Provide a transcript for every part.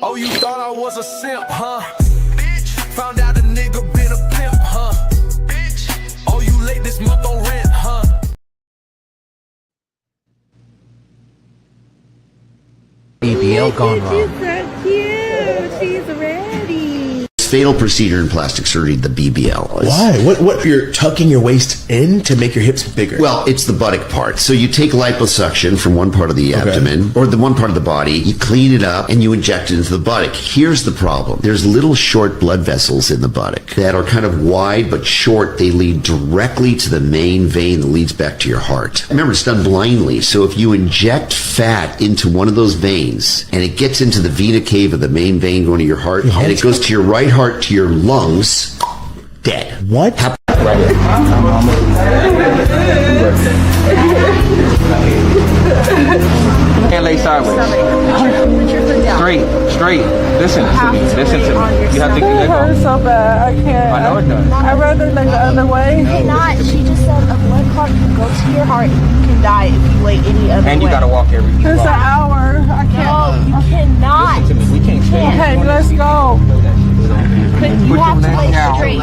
Oh, you thought I was a simp, huh? Bitch, found out a nigga been a pimp, huh? Bitch, oh, you late this month on rent, huh? BBL gone wrong. She's so cute. She's ready. Fatal procedure in plastic surgery, the BBL. Why? What? You're tucking your waist in to make your hips bigger? Well, it's the buttock part. So you take liposuction from one part of the abdomen, or the one part of the body, you clean it up, and you inject it into the buttock. Here's the problem. There's little short blood vessels in the buttock that are kind of wide but short. They lead directly to the main vein that leads back to your heart. Remember, it's done blindly. So if you inject fat into one of those veins, and it gets into the vena cava of the main vein going to your heart, and it goes to your right heart to your lungs, dead. What? Can't lay sideways. Straight. Listen to me. You have to let go. It hurts so bad. I can't. I know it does. I'd rather lay the other way. You cannot. She just said a blood clot can go to your heart and you can die if you lay any other way. And you gotta walk every It's an hour. I can't. No, you cannot. Listen to me. We can't stay. Okay, let's go. But you have to lay straight.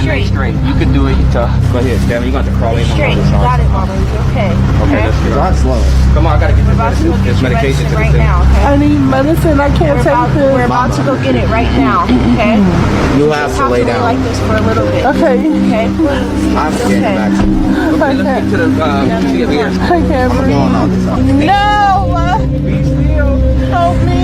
Lay straight. You can do it. Go ahead, Devin. You got to crawl in. Straight. You got it, Mama. You're okay. Okay, let's go. Not slow. Come on, I gotta get this medication to right the now. Okay? I need medicine. I can't take this. We're about to go get it right now. Okay. You'll have to lay down. Like this for a little bit. Okay. Okay, please. I'm standing back. Okay, let's get to the I can't breathe. Going on this side. No! Help me!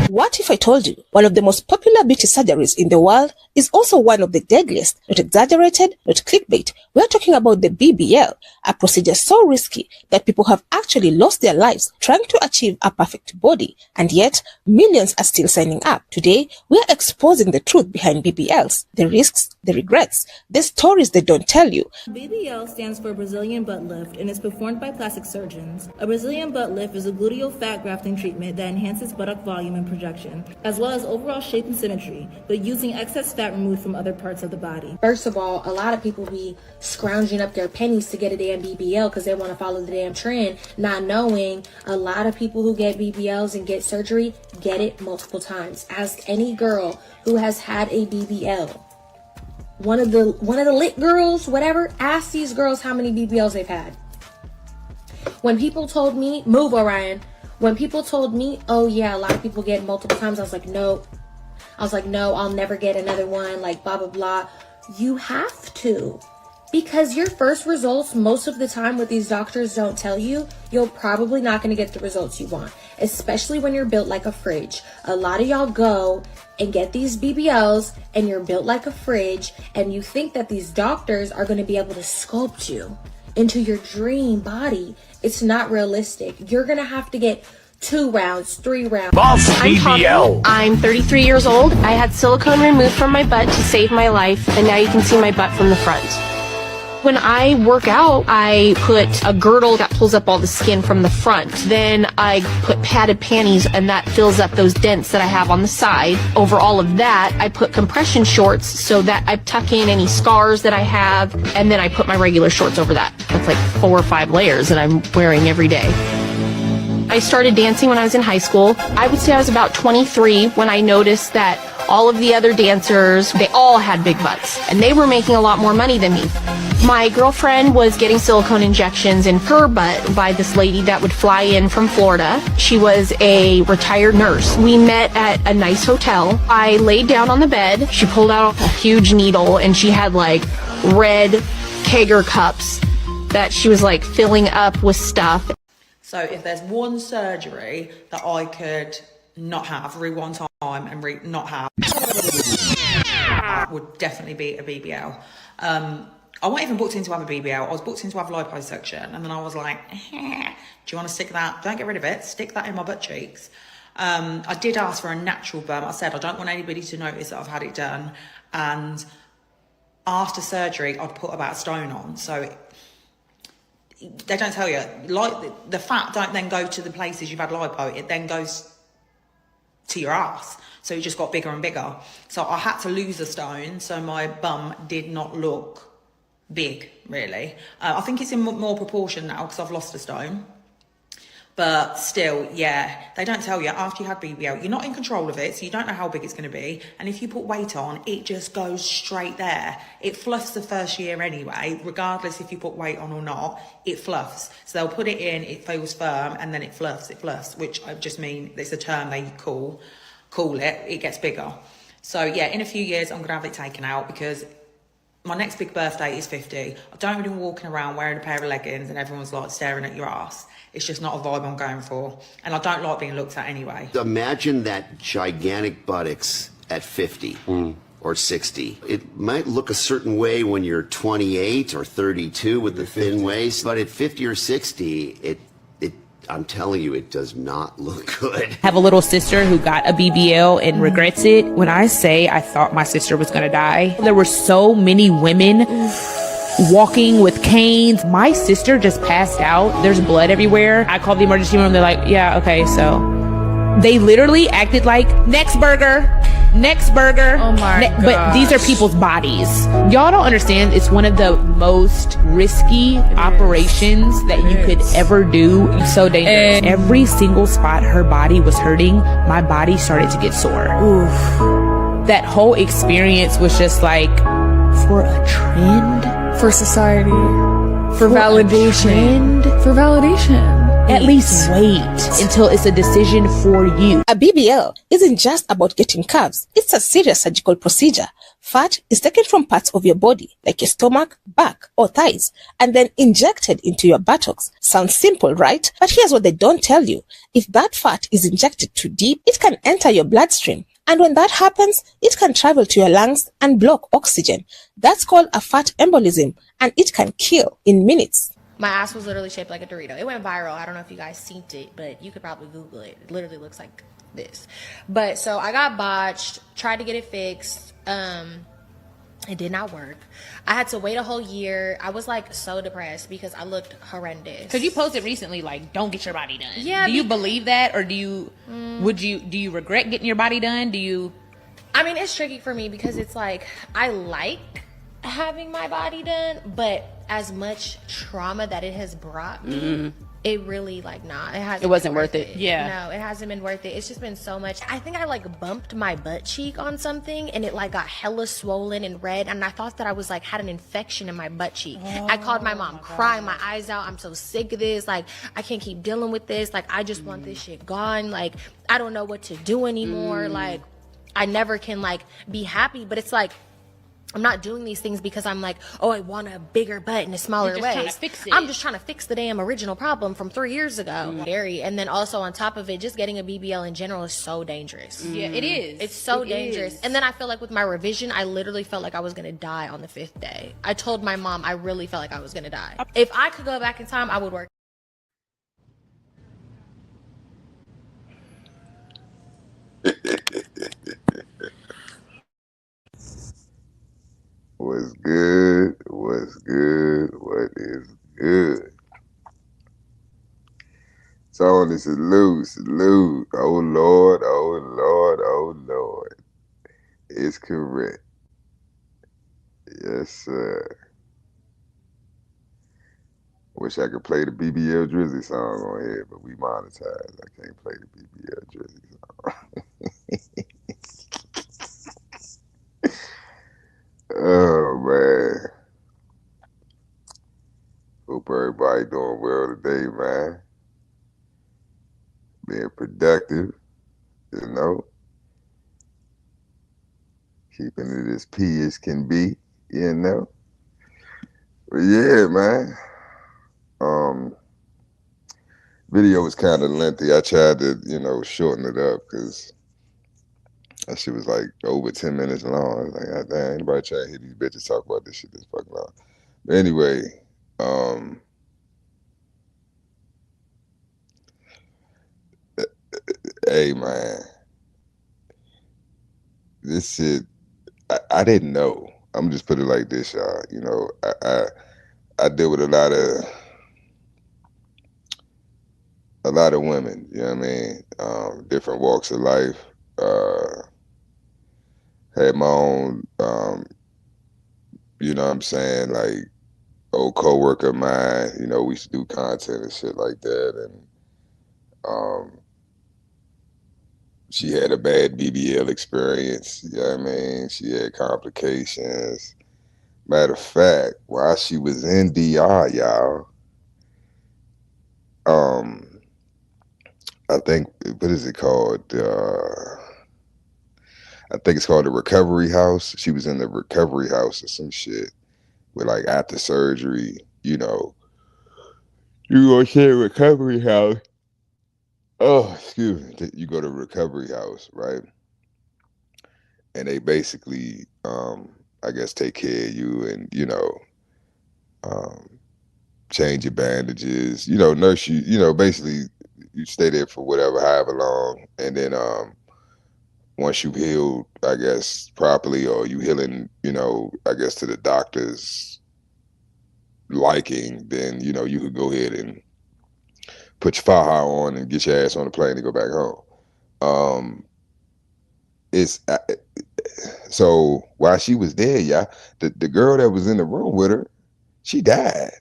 What if I told you one of the most popular beauty surgeries in the world is also one of the deadliest? Not exaggerated, not clickbait. We're talking about the BBL, a procedure so risky that people have actually lost their lives trying to achieve a perfect body, and yet millions are still signing up. Today, we're exposing the truth behind BBLs, the risks, the regrets, the stories they don't tell you. BBL stands for Brazilian butt lift and is performed by plastic surgeons. A Brazilian butt lift is a gluteal fat grafting treatment that enhances buttock volume and projection, as well as overall shape and symmetry, but using excess fat removed from other parts of the body. First of all, a lot of people be scrounging up their pennies to get a damn BBL because they want to follow the damn trend, not knowing a lot of people who get BBLs and get surgery get it multiple times. Ask any girl who has had a BBL. One of the lit girls, whatever, ask these girls how many BBLs they've had. When people told me, move Orion, when people told me, oh yeah, a lot of people get multiple times, I was like, no, I'll never get another one, like blah, blah, blah. You have to, because your first results, most of the time what these doctors don't tell you, you're probably not going to get the results you want, especially when you're built like a fridge. A lot of y'all go and get these BBLs and you're built like a fridge and you think that these doctors are going to be able to sculpt you into your dream body. It's not realistic. You're going to have to get 2 rounds, 3 rounds. I'm Tommy. I'm 33 years old. I had silicone removed from my butt to save my life, and now you can see my butt from the front. When I work out, I put a girdle that pulls up all the skin from the front. Then I put padded panties, and that fills up those dents that I have on the side. Over all of that, I put compression shorts so that I tuck in any scars that I have, and then I put my regular shorts over that. That's like 4 or 5 layers that I'm wearing every day. I started dancing when I was in high school. I would say I was about 23 when I noticed that all of the other dancers, they all had big butts, and they were making a lot more money than me. My girlfriend was getting silicone injections in her butt by this lady that would fly in from Florida. She was a retired nurse. We met at a nice hotel. I laid down on the bed. She pulled out a huge needle, and she had like red Kegger cups that she was like filling up with stuff. So if there's one surgery that I could not have, rewind time and not have, would definitely be a BBL. I wasn't even booked in to have a BBL. I was booked in to have liposuction, and then I was like, do you want to stick that? Don't get rid of it. Stick that in my butt cheeks. I did ask for a natural bump. I said I don't want anybody to notice that I've had it done. And after surgery, I'd put about 1 stone on. So they don't tell you, like the fat don't then go to the places you've had lipo, it then goes to your ass. So it just got bigger and bigger. So I had to lose 1 stone, so my bum did not look big, really. I think it's in more proportion now because I've lost 1 stone. But still, yeah, they don't tell you after you had BBL, you're not in control of it, so you don't know how big it's going to be. And if you put weight on, it just goes straight there. It fluffs the first year anyway, regardless if you put weight on or not, it fluffs. So they'll put it in, it feels firm, and then it fluffs, which I just mean, it's a term they call it gets bigger. So yeah, in a few years, I'm going to have it taken out because my next big birthday is 50. I don't really walking around wearing a pair of leggings and everyone's like staring at your ass. It's just not a vibe I'm going for. And I don't like being looked at anyway. Imagine that gigantic buttocks at 50 or 60. It might look a certain way when you're 28 or 32 with the thin waist, but at 50 or 60, I'm telling you, it does not look good. I have a little sister who got a BBL and regrets it. When I say I thought my sister was gonna die, there were so many women walking with canes. My sister just passed out. There's blood everywhere. I called the emergency room. They're like, yeah, okay, so. They literally acted like, next burger. Oh my God. But these are people's bodies. Y'all don't understand. It's one of the most risky operations that you could ever do. It's so dangerous. Every single spot her body was hurting, my body started to get sore. Oof. That whole experience was just like, for a trend? For society. For validation. For validation. At least wait until it's a decision for you. A BBL isn't just about getting curves. It's a serious surgical procedure. Fat is taken from parts of your body, like your stomach, back, or thighs, and then injected into your buttocks. Sounds simple, right? But here's what they don't tell you. If that fat is injected too deep, it can enter your bloodstream. And when that happens, it can travel to your lungs and block oxygen. That's called a fat embolism, and it can kill in minutes. My ass was literally shaped like a Dorito. It went viral. I don't know if you guys seen it, but you could probably Google it. It literally looks like this. But so I got botched, tried to get it fixed. It did not work. I had to wait a whole year. I was like so depressed because I looked horrendous. Because you posted recently, like, don't get your body done. Yeah. Do you believe that, or do you regret getting your body done? I mean, it's tricky for me because it's like I like having my body done, but as much trauma that it has brought me, it really it wasn't worth it. Yeah. No, it hasn't been worth it. It's just been so much. I think I like bumped my butt cheek on something and it like got hella swollen and red, and I thought that I was like had an infection in my butt cheek. I called my mom crying my eyes out. I'm so sick of this. Like, I can't keep dealing with this. Like, I just want this shit gone. Like, I don't know what to do anymore. Like, I never can like be happy, but it's like I'm not doing these things because I'm like, oh, I want a bigger butt in a smaller way. I'm just trying to fix the damn original problem from 3 years ago. And then also on top of it, just getting a BBL in general is so dangerous. Yeah, it is. It's so dangerous. And then I feel like with my revision, I literally felt like I was going to die on the 5th day. I told my mom I really felt like I was going to die. If I could go back in time, I would work. What's good? What's good? What is good? Tony, salute. Oh Lord, oh Lord, oh Lord. It's correct. Yes, sir. Wish I could play the BBL Drizzy song on here, but we monetized. I can't play the BBL Drizzy song. Oh man. Hope everybody doing well today, man. Being productive, you know. Keeping it as P as can be, you know. But yeah, man. Video was kind of lengthy. I tried to, shorten it up because that shit was like over 10 minutes long. I was like, God damn, anybody trying to hear these bitches talk about this shit this fucking long. But anyway, hey man, this shit, I didn't know. I'm just put it like this, y'all. I deal with a lot of women, you know what I mean? Different walks of life. Had my own, you know what I'm saying, like old coworker of mine, we used to do content and shit like that. And She had a bad BBL experience. You know what I mean? She had complications. Matter of fact, while she was in DR, y'all, I think, what is it called? I think it's called the recovery house. She was in the recovery house or some shit with like after surgery, you know, you go to the recovery house. Oh, excuse me. You go to recovery house, right? And they basically, I guess, take care of you and, you know, change your bandages, you know, nurse you, you know, basically you stay there for whatever, however long. And then once you healed, I guess, properly, or you healing, you know, I guess to the doctor's liking, then, you know, you could go ahead and put your faja on and get your ass on the plane and go back home. It's so while she was there, yeah, the girl that was in the room with her, she died.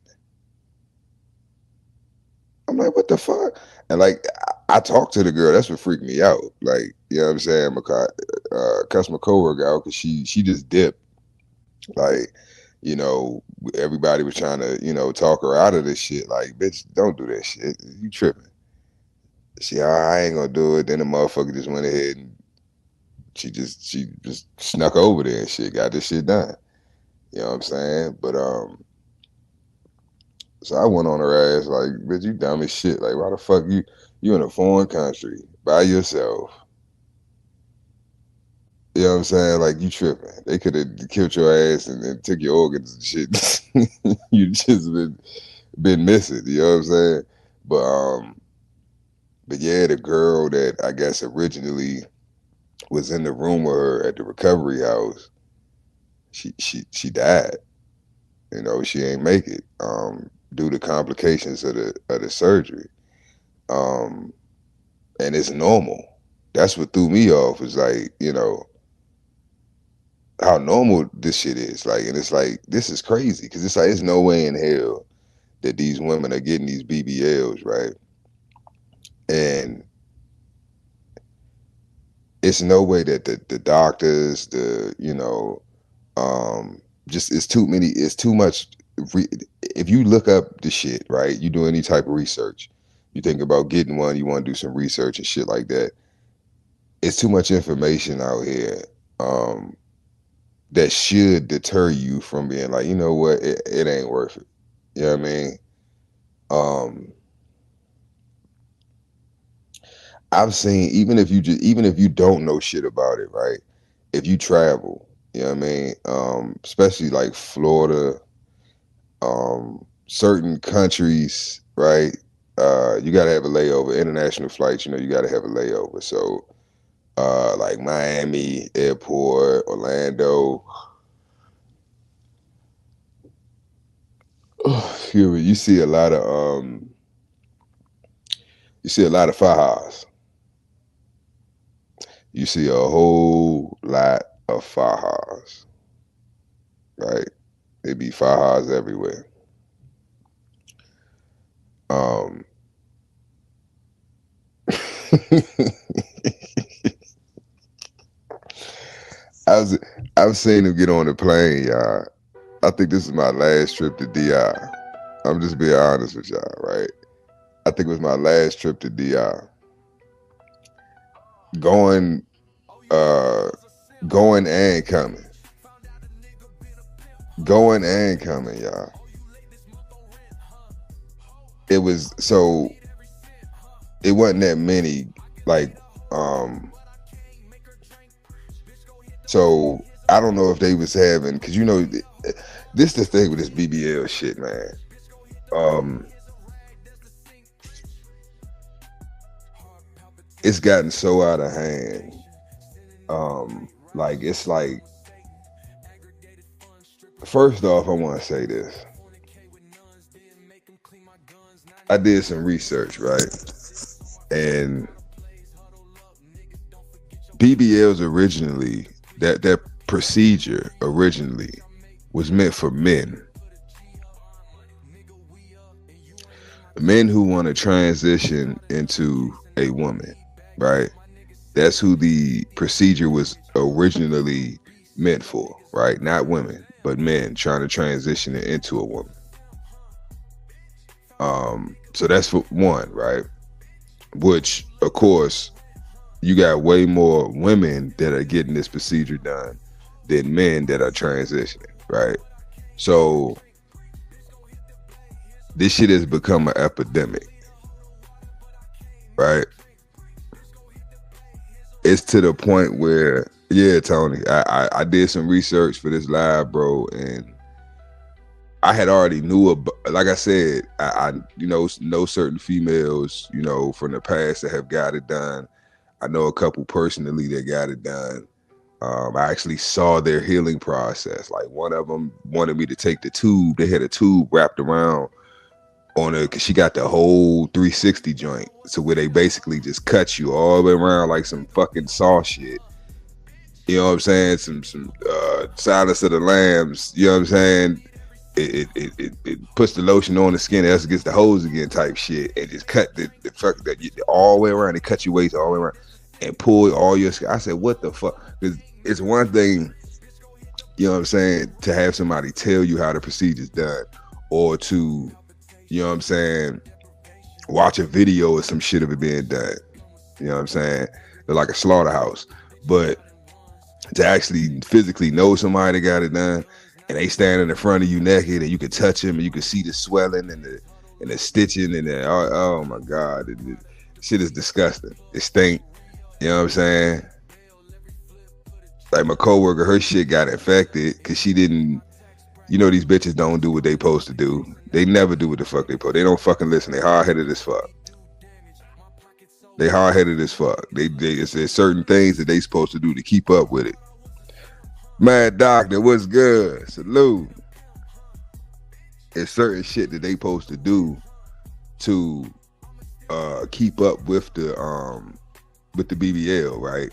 I'm like, what the fuck? And like, I talked to the girl. That's what freaked me out. Like, you know what I'm saying? Customer coworker out because she just dipped. Like, you know, everybody was trying to, you know, talk her out of this shit. Like, bitch, don't do that shit. You tripping. I ain't gonna do it. Then the motherfucker just went ahead and she just snuck over there and shit, got this shit done. You know what I'm saying? But so I went on her ass like, bitch, you dumb as shit. Like, why the fuck you in a foreign country by yourself? You know what I'm saying? Like, you tripping. They could have killed your ass and took your organs and shit. You just been missing. You know what I'm saying? But yeah, the girl that I guess originally was in the room with her at the recovery house, she died. You know, she ain't make it due to complications of the surgery. And it's normal. That's what threw me off, is like, you know, how normal this shit is. Like, and it's like, this is crazy, because it's like, there's no way in hell that these women are getting these BBLs, right? And it's no way that the doctors, you know, just it's too much. If you look up the shit, right, you do any type of research, you think about getting one, you want to do some research and shit like that, it's too much information out here that should deter you from being like, you know what, it ain't worth it. You know what I mean? I've seen, even if you don't know shit about it, right? If you travel, you know what I mean? Especially like Florida, certain countries, right? You gotta have a layover. International flights, you know, you gotta have a layover. So like Miami Airport, Orlando. Excuse me, you see a lot of fajas. You see a whole lot of fajas, right? There be fajas everywhere. I've seen him get on the plane, y'all. I think this is my last trip to DI. I'm just being honest with y'all, right? I think it was my last trip to DI. Going and coming. Going and coming, y'all. It wasn't that many, like, so I don't know if they was having, because you know, this the thing with this BBL shit, man. It's gotten so out of hand. Like, it's like, first off, I want to say this. I did some research, right? And BBLs originally, that procedure originally was meant for men. men who want to transition into a woman, right? That's who the procedure was originally meant for, right? Not women, but men trying to transition it into a woman. So that's for one, right? Which, of course, you got way more women that are getting this procedure done than men that are transitioning, right? So this shit has become an epidemic, right? It's to the point where, yeah, Tony, I did some research for this live, bro, and I had already knew about, like I said, I know certain females, from the past that have got it done. I know a couple personally that got it done. I actually saw their healing process. Like one of them wanted me to take the tube. They had a tube wrapped around on her because she got the whole 360 joint. So where they basically just cut you all the way around like some fucking saw shit. You know what I'm saying? Some Silence of the Lambs. You know what I'm saying? It puts the lotion on the skin, else gets the hose again type shit, and just cut the fuck that all the way around. They cut your waist all the way around and pull all your skin. I said, what the fuck? Because it's one thing, you know what I'm saying, to have somebody tell you how the procedure's done, or to, you know what I'm saying, watch a video or some shit of it being done. You know what I'm saying? They're like a slaughterhouse. But to actually physically know somebody that got it done, and they standing in front of you naked, and you can touch them, and you can see the swelling and the stitching, and the, oh my God, the shit is disgusting. It stink. You know what I'm saying? Like my coworker, her shit got infected because she didn't. These bitches don't do what they supposed to do. They never do what the fuck they supposed. They don't fucking listen. They hard-headed as fuck. There's certain things that they supposed to do to keep up with it. Mad Doctor, what's good? Salute. It's certain shit that they supposed to do to keep up with the BBL, right?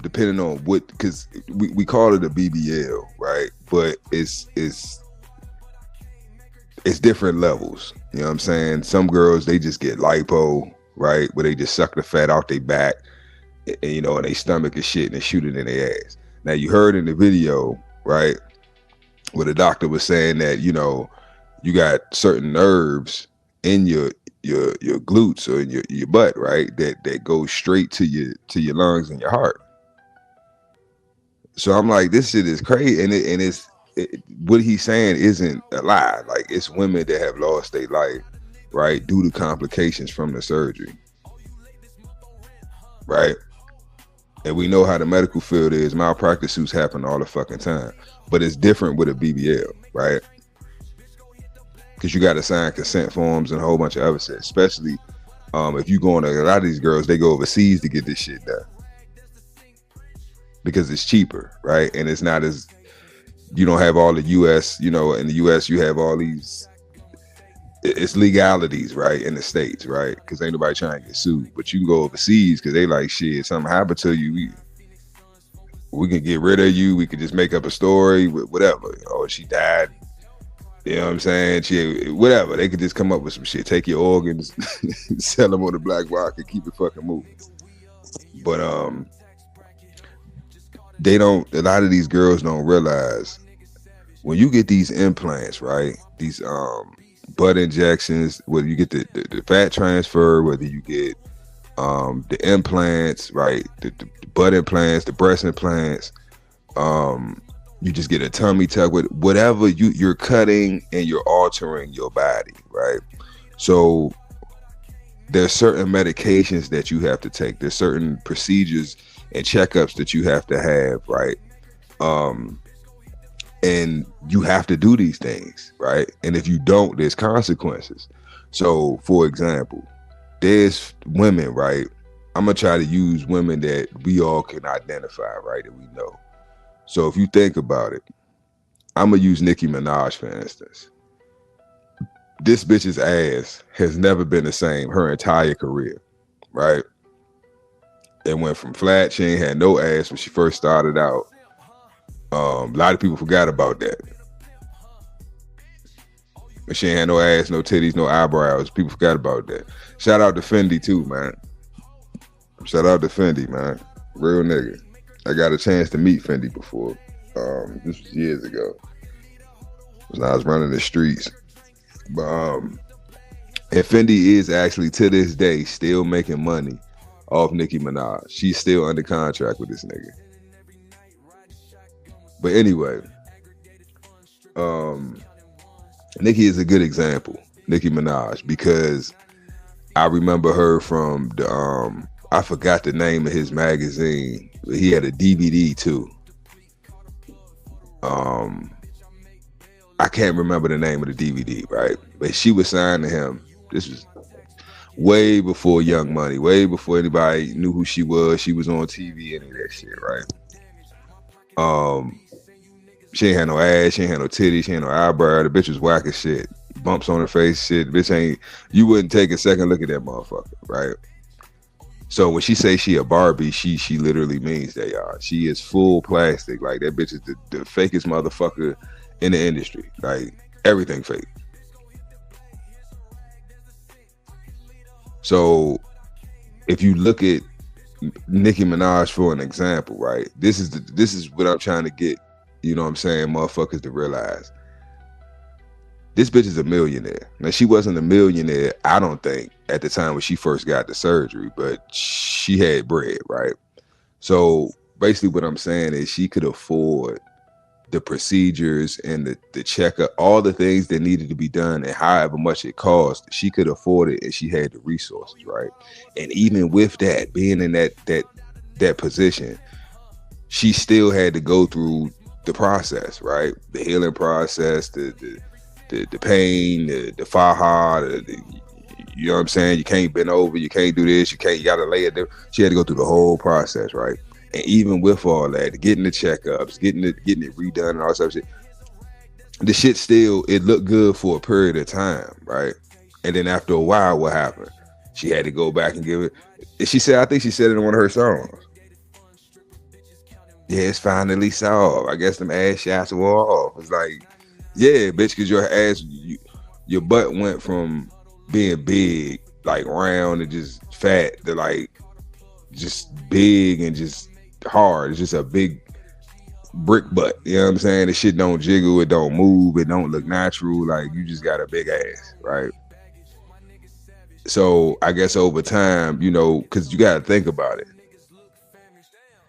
Depending on what, because we call it a BBL, right? But it's different levels. You know what I'm saying? Some girls, they just get lipo, right? Where they just suck the fat out their back, and their stomach and shit, and they shoot it in their ass. Now you heard in the video, right, where the doctor was saying that, you got certain nerves in your glutes or in your butt, right, that go straight to your lungs and your heart. So I'm like, this shit is crazy, and what he's saying isn't a lie. Like, it's women that have lost their life, right, due to complications from the surgery, right? And we know how the medical field is. Malpractice suits happen all the fucking time, but it's different with a BBL, right? Because you got to sign consent forms and a whole bunch of other shit, especially if you go on, a lot of these girls, they go overseas to get this shit done because it's cheaper, right? And it's not as, you don't have all the US, in the US you have all these, it's legalities, right, in the States, right? Because ain't nobody trying to get sued. But you can go overseas because they like, shit, something happened to you, we can get rid of you, we could just make up a story, whatever. Or she died, you know what I'm saying? Whatever. They could just come up with some shit, take your organs, sell them on the black market, keep it fucking moving. But a lot of these girls don't realize when you get these implants, right? These butt injections, whether you get the fat transfer, whether you get the implants, right? The butt implants, the breast implants, you just get a tummy tuck with whatever you're cutting, and you're altering your body, right? So there's certain medications that you have to take. There's certain procedures and checkups that you have to have, right? And you have to do these things, right? And if you don't, there's consequences. So, for example, there's women, right? I'm gonna try to use women that we all can identify, right? That we know. So if you think about it, I'm gonna use Nicki Minaj, for instance. This bitch's ass has never been the same her entire career, right? It went from flat. She ain't had no ass when she first started out. A lot of people forgot about that. But she ain't had no ass, no titties, no eyebrows. People forgot about that. Shout out to Fendi too, man. Shout out to Fendi, man. Real nigga. I got a chance to meet Fendi before. This was years ago. When I was running the streets. But and Fendi is actually to this day still making money off Nicki Minaj. She's still under contract with this nigga. But anyway, Nicki is a good example, Nicki Minaj, because I remember her from the I forgot the name of his magazine, but he had a DVD too. I can't remember the name of the DVD, right? But she was signed to him. This was way before Young Money, way before anybody knew who she was. She was on TV, any of that shit, right? She ain't had no ass, she ain't had no titties, she ain't no eyebrow. The bitch was whack as shit. Bumps on her face, shit. The bitch ain't, you wouldn't take a second look at that motherfucker, right? So when she say she a Barbie, she literally means that, y'all. She is full plastic. Like, that bitch is the fakest motherfucker in the industry. Like, everything fake. So if you look at Nicki Minaj for an example, right? This is what I'm trying to get, you know what I'm saying, motherfuckers to realize. This bitch is a millionaire. Now, she wasn't a millionaire, I don't think, at the time when she first got the surgery, but she had bread, right? So basically what I'm saying is she could afford the procedures and the checkup, all the things that needed to be done, and however much it cost, she could afford it, and she had the resources, right? And even with that, being in that position, she still had to go through the process, right? The healing process, the pain, the faja, you know what I'm saying? You can't bend over, you can't do this, you gotta lay it there. She had to go through the whole process, right? And even with all that, getting the checkups, getting it redone and all that stuff, shit, the shit still, it looked good for a period of time, right? And then after a while, what happened? She had to go back and give it. She said, I think she said it in one of her songs. Yeah, it's finally solved. I guess them ass shots were off. It's like, yeah, bitch, because your ass, your butt went from being big, like round and just fat, to like just big and just hard. It's just a big brick butt. You know what I'm saying? The shit don't jiggle, it don't move, it don't look natural. Like, you just got a big ass, right? So I guess over time, you know, because you got to think about it.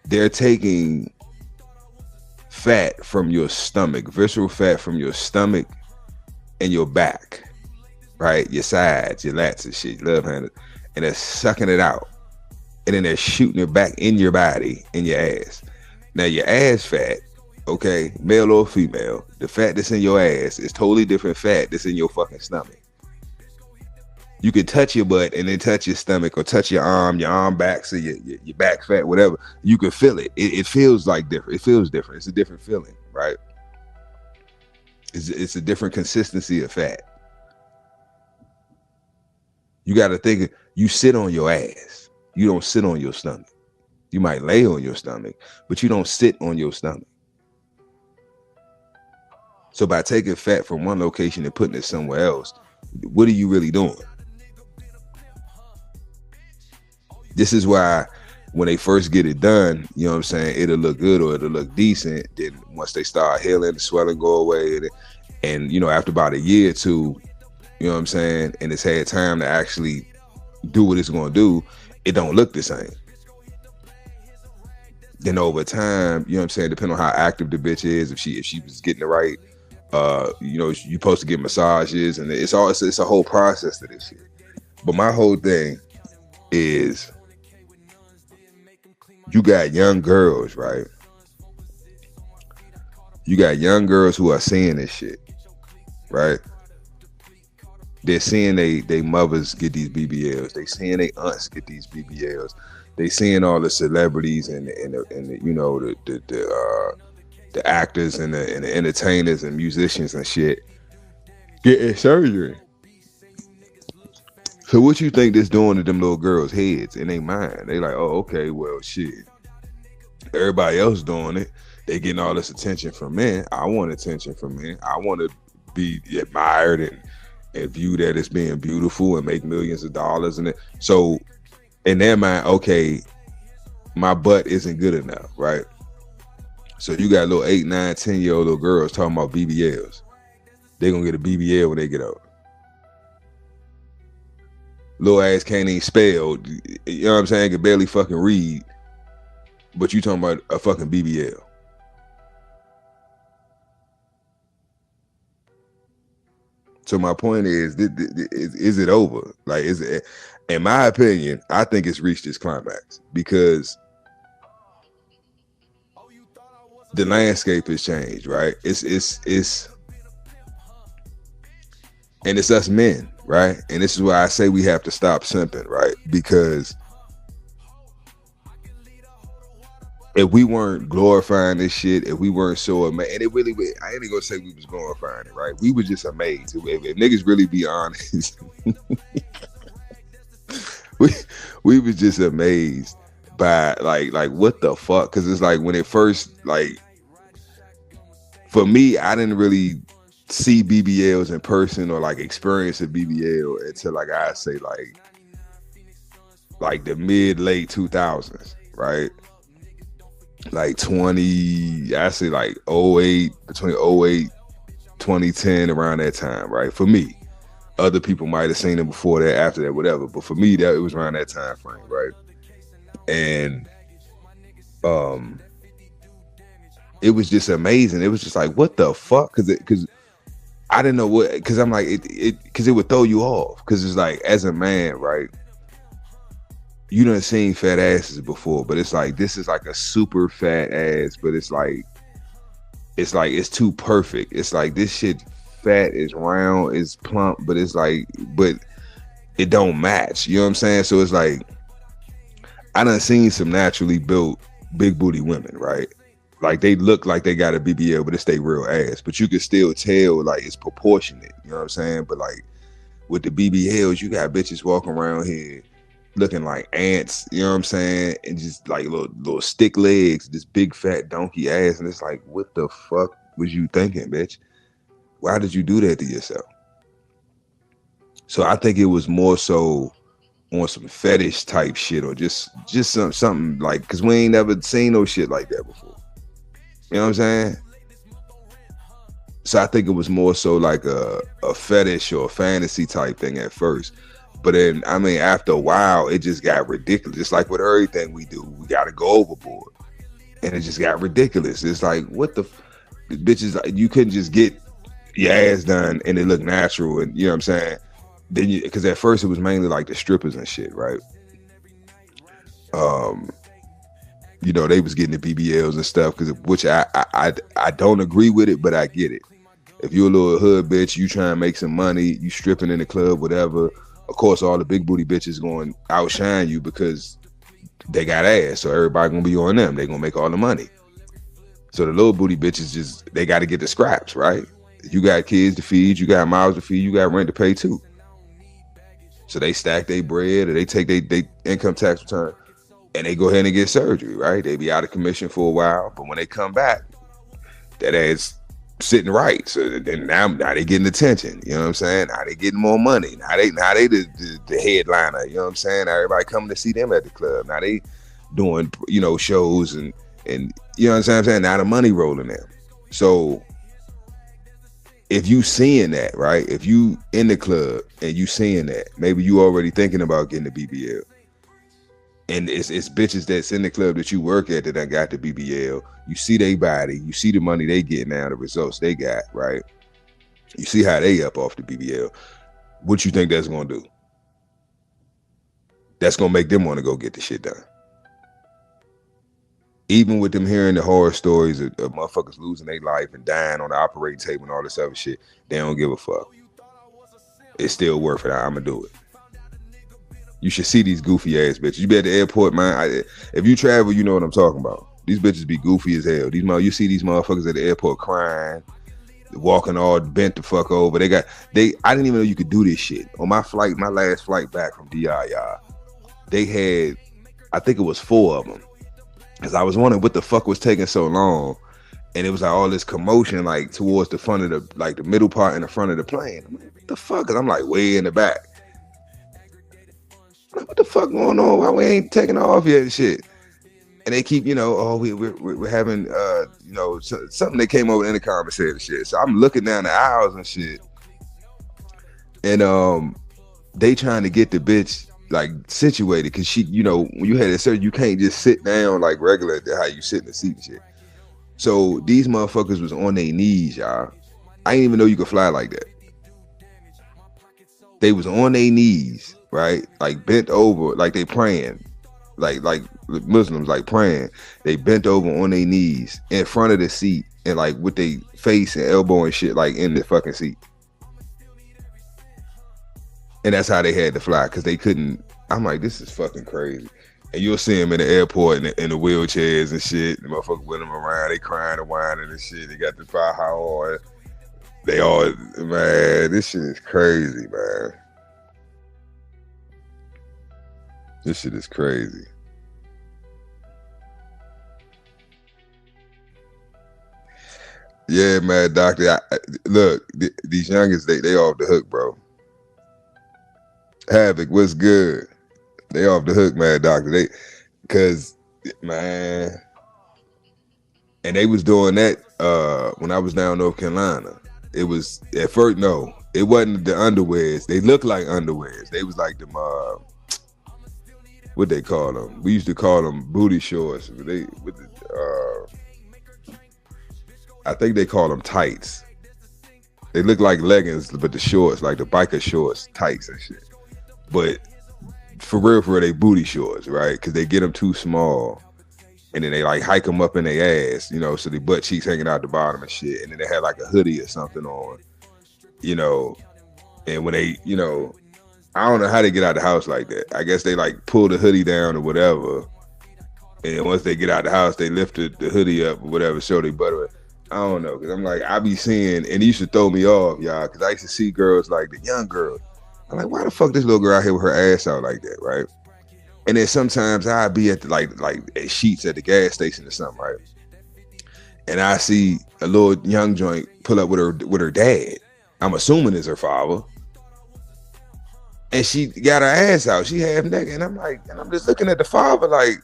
They're taking fat from your stomach, visceral fat from your stomach and your back, right? Your sides, your lats and shit, love handles, and they're sucking it out. And then they're shooting it back in your body, in your ass. Now, your ass fat, okay, male or female, the fat that's in your ass is totally different fat that's in your fucking stomach. You can touch your butt and then touch your stomach, or touch your arm back, so your back fat, whatever. You can feel it. It feels like different. It feels different. It's a different feeling, right? It's a different consistency of fat. You got to think, you sit on your ass. You don't sit on your stomach. You might lay on your stomach, but you don't sit on your stomach. So by taking fat from one location and putting it somewhere else, what are you really doing? This is why when they first get it done, you know what I'm saying, it'll look good or it'll look decent. Then once they start healing, the swelling go away. And you know, after about a year or two, you know what I'm saying, and it's had time to actually do what it's going to do, it don't look the same. Then over time, you know what I'm saying, depending on how active the bitch is, if she was getting the right, you know, you're supposed to get massages, and it's a whole process to this shit. But my whole thing is, you got young girls, right? You got young girls who are seeing this shit, right? They're seeing they mothers get these BBLs. They seeing they aunts get these BBLs. They seeing all the celebrities and the you know, the actors and the entertainers and musicians and shit getting surgery. So what you think this doing to them little girls' heads in their mind? They like, oh, okay, well, shit. Everybody else doing it. They getting all this attention from men. I want attention from men. I want to be admired and viewed as being beautiful and make millions of dollars. And so in their mind, okay, my butt isn't good enough, right? So you got little 8, 9, 10-year-old little girls talking about BBLs. They're gonna get a BBL when they get out. Little ass can't even spell, you know what I'm saying? Can barely fucking read, but you talking about a fucking BBL. So my point is it over? Like, is it? In my opinion, I think it's reached its climax because the landscape has changed, right? It's and it's us men, right? And this is why I say we have to stop simping, right? Because if we weren't glorifying this shit, if we weren't so amazed, and it really, I ain't gonna say we was glorifying it, right? We were just amazed. If niggas really be honest, we was just amazed by like what the fuck? Because it's like when it first, like, for me, I didn't really see BBLs in person or like experience a BBL until like I say like the mid-late 2000s, right? Like 20, I say like 08, between 08, 2010, around that time, right? For me. Other people might have seen it before that, after that, whatever. But for me, that it was around that time frame, right? And it was just amazing. It was just like, what the fuck? Because I didn't know what, because I'm like, because it would throw you off. Because it's like, as a man, right? You done seen fat asses before, but it's like, this is like a super fat ass, but it's too perfect. It's like, this shit fat, is round, is plump, but it's like, but it don't match. You know what I'm saying? So it's like, I done seen some naturally built big booty women, right? Like they look like they got a BBL, but it's they real ass. But you can still tell like it's proportionate. You know what I'm saying? But like with the BBLs, you got bitches walking around here looking like ants, you know what I'm saying? And just like little stick legs, this big fat donkey ass. And it's like, what the fuck was you thinking, bitch? Why did you do that to yourself? So I think it was more so on some fetish type shit, or just something like, because we ain't never seen no shit like that before. You know what I'm saying? So I think it was more so like a fetish or a fantasy type thing at first. But then, I mean, after a while, it just got ridiculous. Just like with everything we do, we got to go overboard. And it just got ridiculous. It's like, what the bitches, you couldn't just get your ass done and it looked natural. And you know what I'm saying? Then because at first it was mainly like the strippers and shit, right? You know, they was getting the BBLs and stuff, which I don't agree with it, but I get it. If you're a little hood bitch, you trying to make some money, you stripping in the club, whatever. Of course, all the big booty bitches going to outshine you because they got ass. So everybody going to be on them. They going to make all the money. So the little booty bitches they got to get the scraps, right? You got kids to feed, you got mouths to feed, you got rent to pay too. So they stack their bread, or they take their income tax return and they go ahead and get surgery, right? They be out of commission for a while, but when they come back, that ass sitting right. So then now they getting attention. You know what I'm saying? Now they getting more money. Now they the headliner. You know what I'm saying? Now everybody coming to see them at the club. Now they doing, you know, shows and you know what I'm saying? Now the money rolling in. So if you seeing that, right? If you in the club and you seeing that, maybe you already thinking about getting the BBL. And it's bitches that's in the club that you work at that done got the BBL. You see they body, you see the money they get now, the results they got, right? You see how they up off the BBL. What you think that's gonna do? That's gonna make them want to go get the shit done. Even with them hearing the horror stories of motherfuckers losing their life and dying on the operating table and all this other shit, they don't give a fuck. It's still worth it. I'm gonna do it. You should see these goofy ass bitches. You be at the airport, man. If you travel, you know what I'm talking about. These bitches be goofy as hell. You see these motherfuckers at the airport crying, walking all bent the fuck over. I didn't even know you could do this shit. On my last flight back from DI, they had, I think it was 4 of them. Because I was wondering what the fuck was taking so long. And it was like all this commotion like towards the front of the middle part and the front of the plane. I'm like, what the fuck? And I'm like way in the back. I'm like, what the fuck going on? Why we ain't taking off yet and shit? And they keep, we're having, something they came over in the intercom and said and shit. So I'm looking down the aisles and shit. And they trying to get the bitch like situated, cause she, when you had a surgery, you can't just sit down like regular how you sit in the seat and shit. So these motherfuckers was on their knees, y'all. I didn't even know you could fly like that. They was on their knees, right? Like bent over, like they praying, like Muslims like praying. They bent over on their knees in front of the seat and like with their face and elbow and shit like in the fucking seat. And that's how they had to fly, because they couldn't. I'm like, this is fucking crazy. And you'll see them in the airport in the wheelchairs and shit. The motherfuckers with them around, they crying and whining and shit. They got the fire high on. They all, man, this shit is crazy, man. This shit is crazy. Yeah, man, doctor. Look, these youngins, they off the hook, bro. Havoc, what's good? They off the hook, man, doctor. Cause man, and they was doing that when I was down North Carolina. It was at first, no, it wasn't the underwears. They looked like underwears. They was like them what they call them? We used to call them booty shorts. I think they call them tights. They look like leggings, but the shorts, like the biker shorts, tights and shit. But for real, they booty shorts, right? Because they get them too small, and then they like hike them up in their ass, so the butt cheeks hanging out the bottom and shit. And then they had like a hoodie or something on, and when they, I don't know how they get out of the house like that. I guess they like pull the hoodie down or whatever, and once they get out of the house, they lift the hoodie up or whatever, show their butt. I don't know, because I'm like, I be seeing, and it used to throw me off, y'all, because I used to see girls like the young girls. I'm like, why the fuck this little girl out here with her ass out like that, right? And then sometimes I'd be at the, like at Sheets at the gas station or something, right? And I see a little young joint pull up with her dad. I'm assuming it's her father. And she got her ass out. She half naked. And I'm like, and I'm just looking at the father like,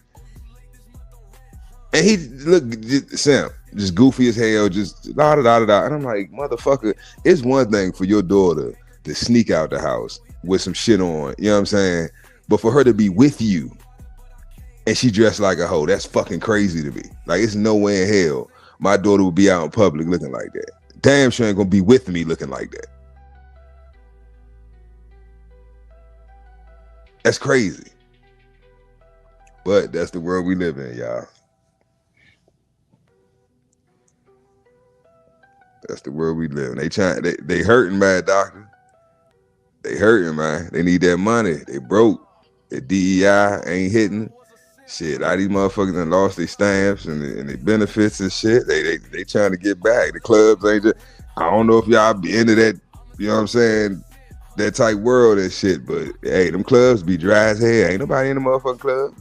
and he looked simp, just goofy as hell, just da da da da. And I'm like, motherfucker, it's one thing for your daughter to sneak out the house with some shit on, you know what I'm saying? But for her to be with you and she dressed like a hoe, that's fucking crazy to me. Like, it's no way in hell my daughter would be out in public looking like that. Damn sure ain't gonna be with me looking like that. That's crazy. But that's the world we live in, y'all. That's the world we live in. They hurting, man, doctor. They hurting, man. They need that money. They broke. The DEI ain't hitting. Shit, all these motherfuckers done lost their stamps and their benefits and shit. They trying to get back. The clubs ain't just, I don't know if y'all be into that, you know what I'm saying, that type world and shit, but hey, them clubs be dry as hell. Ain't nobody in the motherfucking club.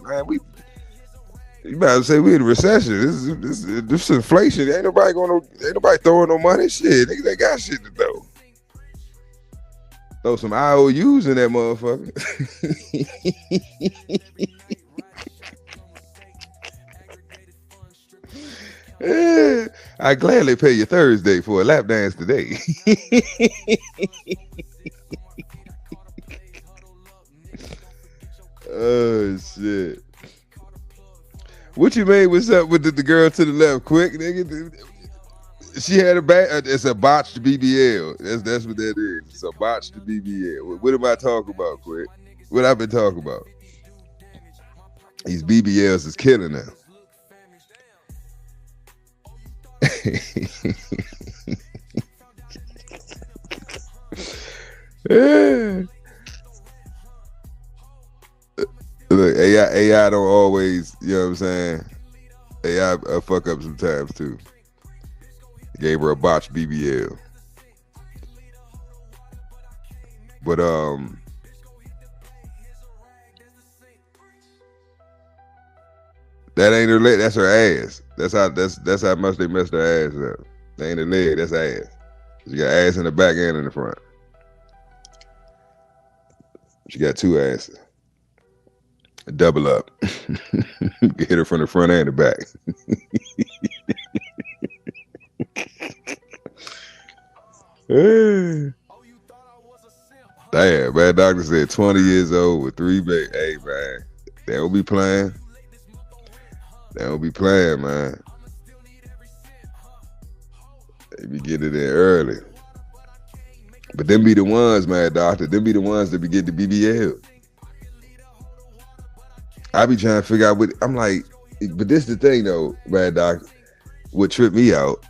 Man, you better say we in a recession. This inflation. Ain't nobody throwing no money. Shit, niggas, they got shit to throw. Throw some IOUs in that motherfucker. Yeah, I gladly pay you Thursday for a lap dance today. Oh shit. What you made? What's up with the girl to the left? Quick, nigga. She had a bad. It's a botched BBL. That's what that is. It's a botched BBL. What am I talking about, Quick? What I've been talking about? These BBLs is killing them. Yeah. Look, AI don't always, you know what I'm saying? AI fuck up sometimes too. Gave her a botched BBL. But That ain't her leg. That's her ass. That's how much they messed her ass up. That ain't her leg. That's ass. She got ass in the back and in the front. She got two asses. Double up. Hit her from the front and the back. Damn, man. Doctor said 20 years old with 3 babies. Hey, man. They don't be playing. They don't be playing, man. They be getting in early. But them be the ones, man, doctor. Them be the ones that be getting the BBL. I be trying to figure out what, I'm like, but this the thing though, man, doc. What tripped me out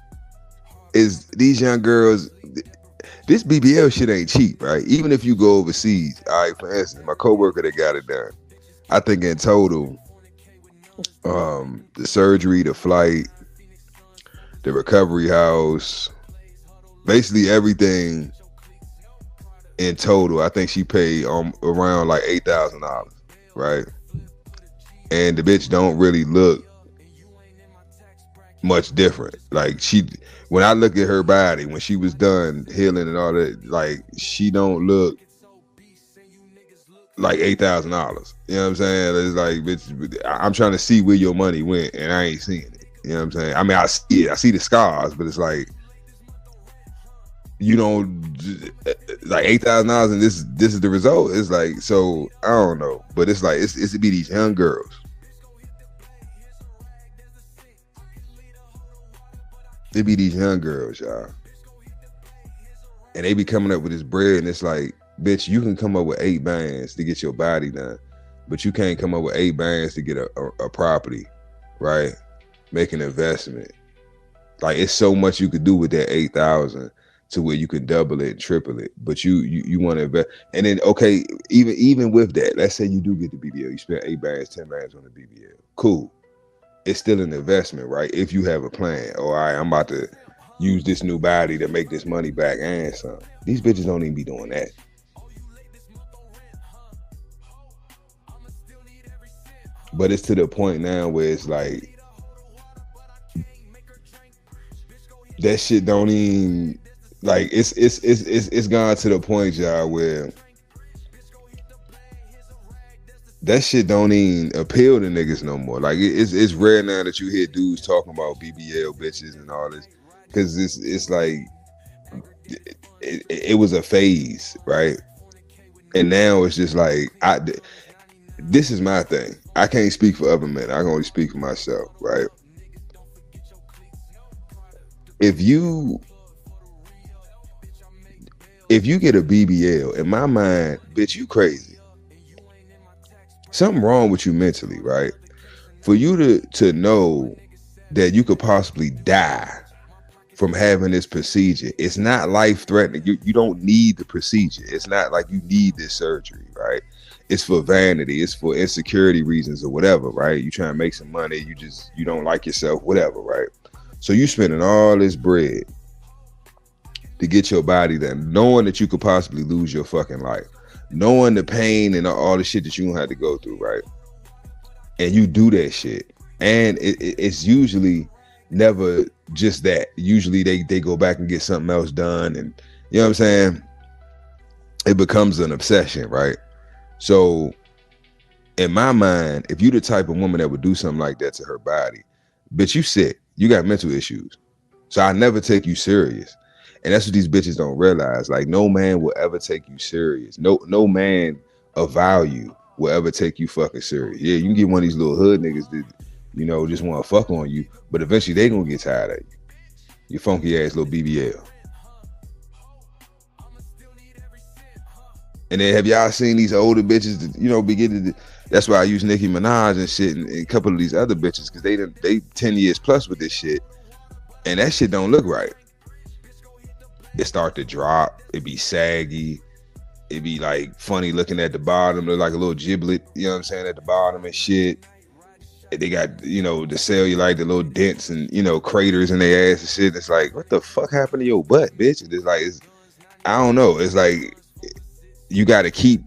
is these young girls, this BBL shit ain't cheap, right? Even if you go overseas. All right, for instance, my coworker that got it done, I think in total, the surgery, the flight, the recovery house, basically everything in total, I think she paid around like $8,000, right? And the bitch don't really look much different. Like when I look at her body, when she was done healing and all that, like she don't look like $8,000. You know what I'm saying? It's like, bitch, I'm trying to see where your money went and I ain't seeing it. You know what I'm saying? I mean, I see it. I see the scars, but it's like, you don't, like $8,000 and this is the result. It's like, so I don't know, but it's like it's to be these young girls. It be these young girls, y'all, and they be coming up with this bread, and it's like, bitch, you can come up with 8 bands to get your body done, but you can't come up with 8 bands to get a property, right? Make an investment. Like, it's so much you could do with that 8,000 to where you can double it, triple it, but you want to invest. And then, okay, even with that, let's say you do get the BBL, you spend 8 bands, 10 bands on the BBL, cool. It's still an investment, right? If you have a plan, all right, I'm about to use this new body to make this money back and some. These bitches don't even be doing that. But it's to the point now where it's like, that shit don't even, like, it's gone to the point, y'all, where that shit don't even appeal to niggas no more. Like, it's rare now that you hear dudes talking about BBL bitches and all this, because it's like it was a phase, right? And now it's just like, this is my thing. I can't speak for other men. I can only speak for myself, right? If you get a BBL, in my mind, bitch, you crazy. Something wrong with you mentally, right? For you to know that you could possibly die from having this procedure, it's not life-threatening. You don't need the procedure. It's not like you need this surgery, right? It's for vanity. It's for insecurity reasons or whatever, right? You trying to make some money. You don't like yourself, whatever, right? So you spending all this bread to get your body done, knowing that you could possibly lose your fucking life, knowing the pain and all the shit that you don't have to go through, right? And you do that shit. And it's usually never just that. Usually they go back and get something else done. And you know what I'm saying? It becomes an obsession, right? So in my mind, if you the type of woman that would do something like that to her body, bitch, you sick. You got mental issues. So I never take you serious. And that's what these bitches don't realize. Like, no man will ever take you serious. No man of value will ever take you fucking serious. Yeah, you can get one of these little hood niggas that, you know, just want to fuck on you, but eventually they gonna get tired of you. You funky ass little BBL. And then have y'all seen these older bitches that, you know, beginning to, that's why I use Nicki Minaj and shit and a couple of these other bitches, because they 10 years plus with this shit, and that shit don't look right. It start to drop, it be saggy, it be like funny looking at the bottom, look like a little giblet, you know what I'm saying, at the bottom and shit. And they got, you know, the cellulite, the little dents and, you know, craters in their ass and shit. It's like, what the fuck happened to your butt, bitch? And it's like, I don't know. It's like, you got to keep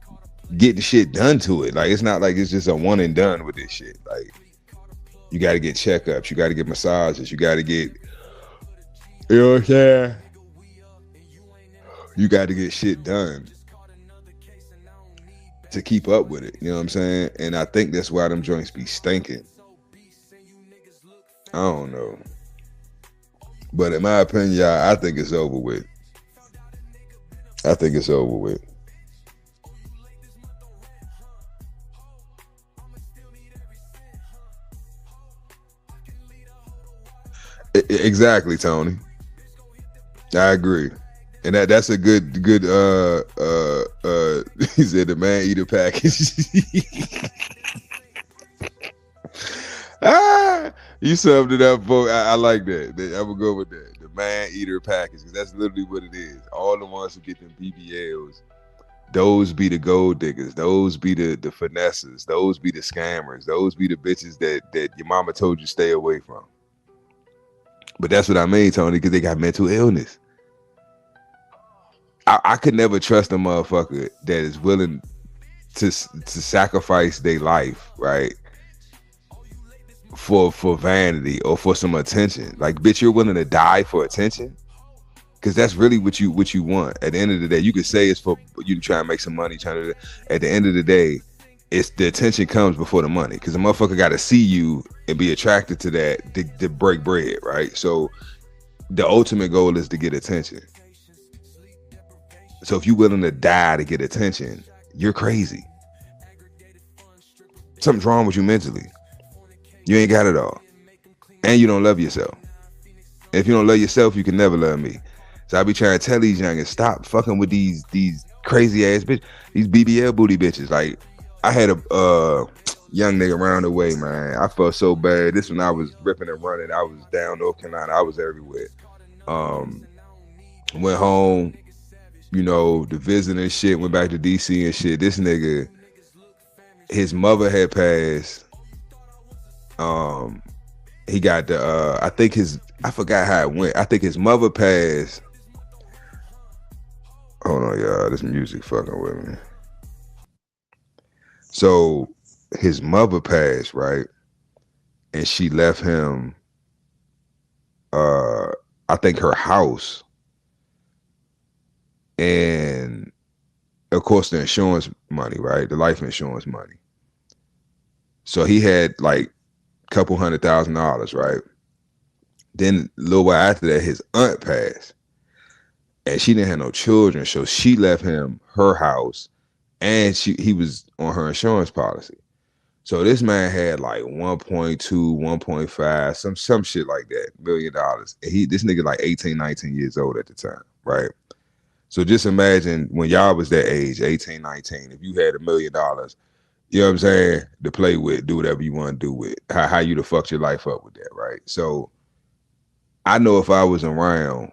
getting shit done to it. Like, it's not like it's just a one and done with this shit. Like, You got to get checkups. You got to get massages. You got to get, you know what I'm saying? You got to get shit done to keep up with it. You know what I'm saying? And I think that's why them joints be stinking. I don't know. But in my opinion, y'all, I think it's over with. I think it's over with. Exactly, Tony. I agree. And that's a good he said the man eater package. You summed it up, folks. I like that. I would go with that. The man eater package, because that's literally what it is. All the ones who get them BBLs, those be the gold diggers, those be the finesses, those be the scammers, those be the bitches that your mama told you stay away from. But that's what I mean, Tony, because they got mental illness. I could never trust a motherfucker that is willing to sacrifice their life, right, for vanity or for some attention. Like, bitch, you're willing to die for attention, because that's really what you want. At the end of the day, you could say it's for you to try and make some money. At the end of the day, it's the attention comes before the money, because the motherfucker got to see you and be attracted to that to break bread, right? So the ultimate goal is to get attention. So if you're willing to die to get attention, you're crazy. Something's wrong with you mentally. You ain't got it all. And you don't love yourself. And if you don't love yourself, you can never love me. So I be trying to tell these youngins, stop fucking with these crazy ass bitches, these BBL booty bitches. Like, I had a young nigga round the way, man. I felt so bad. This when I was ripping and running. I was down North Carolina. I was everywhere. Went home, you know, the visiting shit, went back to DC and shit. This nigga, his mother had passed. He got the I forgot how it went. I think his mother passed. Hold on, y'all. This music fucking with me. So his mother passed, right? And she left him I think her house, and of course the insurance money, right? The life insurance money. So he had like a couple $100,000, right? Then a little while after that, his aunt passed, and she didn't have no children, so she left him her house, and he was on her insurance policy. So this man had like 1.2, 1.5, some shit like that, $1 million. And this nigga like 18, 19 years old at the time, right? So just imagine when y'all was that age, 18, 19, if you had $1 million, you know what I'm saying, to play with, do whatever you want to do with, how you'd have fucked your life up with that, right? So I know if I was around,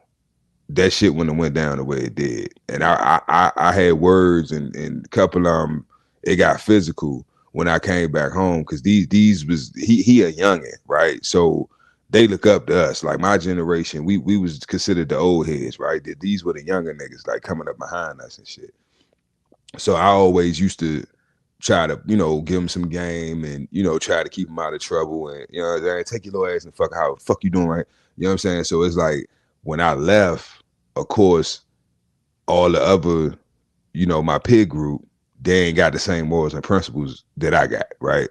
that shit wouldn't have went down the way it did. And I had words, and a couple of them, it got physical when I came back home, because these was he a youngin', right? So they look up to us. Like my generation, we was considered the old heads, right? These were the younger niggas like coming up behind us and shit. So I always used to try to, you know, give them some game and, you know, try to keep them out of trouble, and, you know, take your little ass and how the fuck you doing, right? You know what I'm saying? So it's like when I left, of course, all the other, you know, my peer group, they ain't got the same morals and principles that I got, right?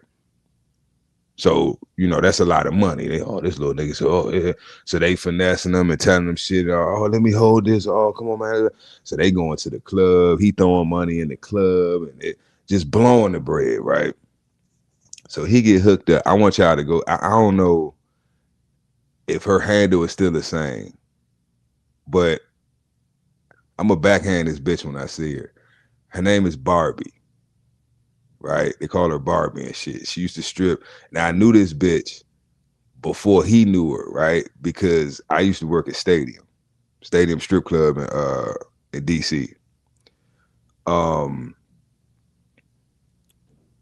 So, you know, that's a lot of money. This little nigga, so, yeah. So they finessing them and telling them shit, oh, let me hold this, oh, come on, man. So they going to the club, he throwing money in the club, and it just blowing the bread, right? So he get hooked up. I want y'all to go, I don't know if her handle is still the same, but I'm gonna backhand this bitch when I see her. Her name is Barbie, right? They call her Barbie and shit. She used to strip. Now, I knew this bitch before he knew her, right? Because I used to work at Stadium Strip Club in DC.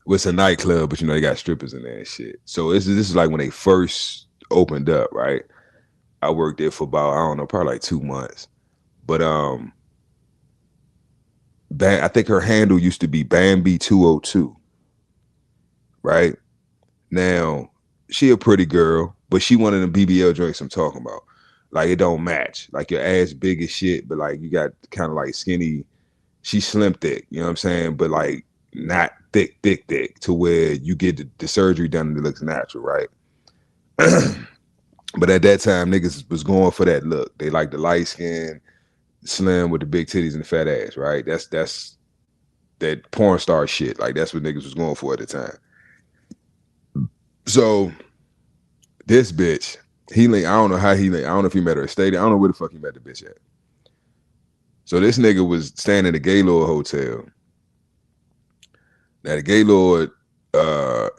It's a nightclub, but you know, they got strippers in there and shit. So this is like when they first opened up, right? I worked there for about, I don't know, probably like 2 months. But I think her handle used to be Bambi 202, right? Now, she a pretty girl, but she one of them BBL joints I'm talking about. Like it don't match. Like your ass big as shit, but like you got kind of like skinny. She slim thick, you know what I'm saying? But like not thick to where you get the surgery done and it looks natural, right? But at that time, niggas was going for that look. They like the light skin, slim with the big titties and the fat ass, right? That's that porn star shit. Like that's what niggas was going for at the time. So this bitch, I don't know how I don't know if he met her at stadium. I don't know where the fuck he met the bitch at. So this nigga was staying at the Gaylord Hotel. Now the Gaylord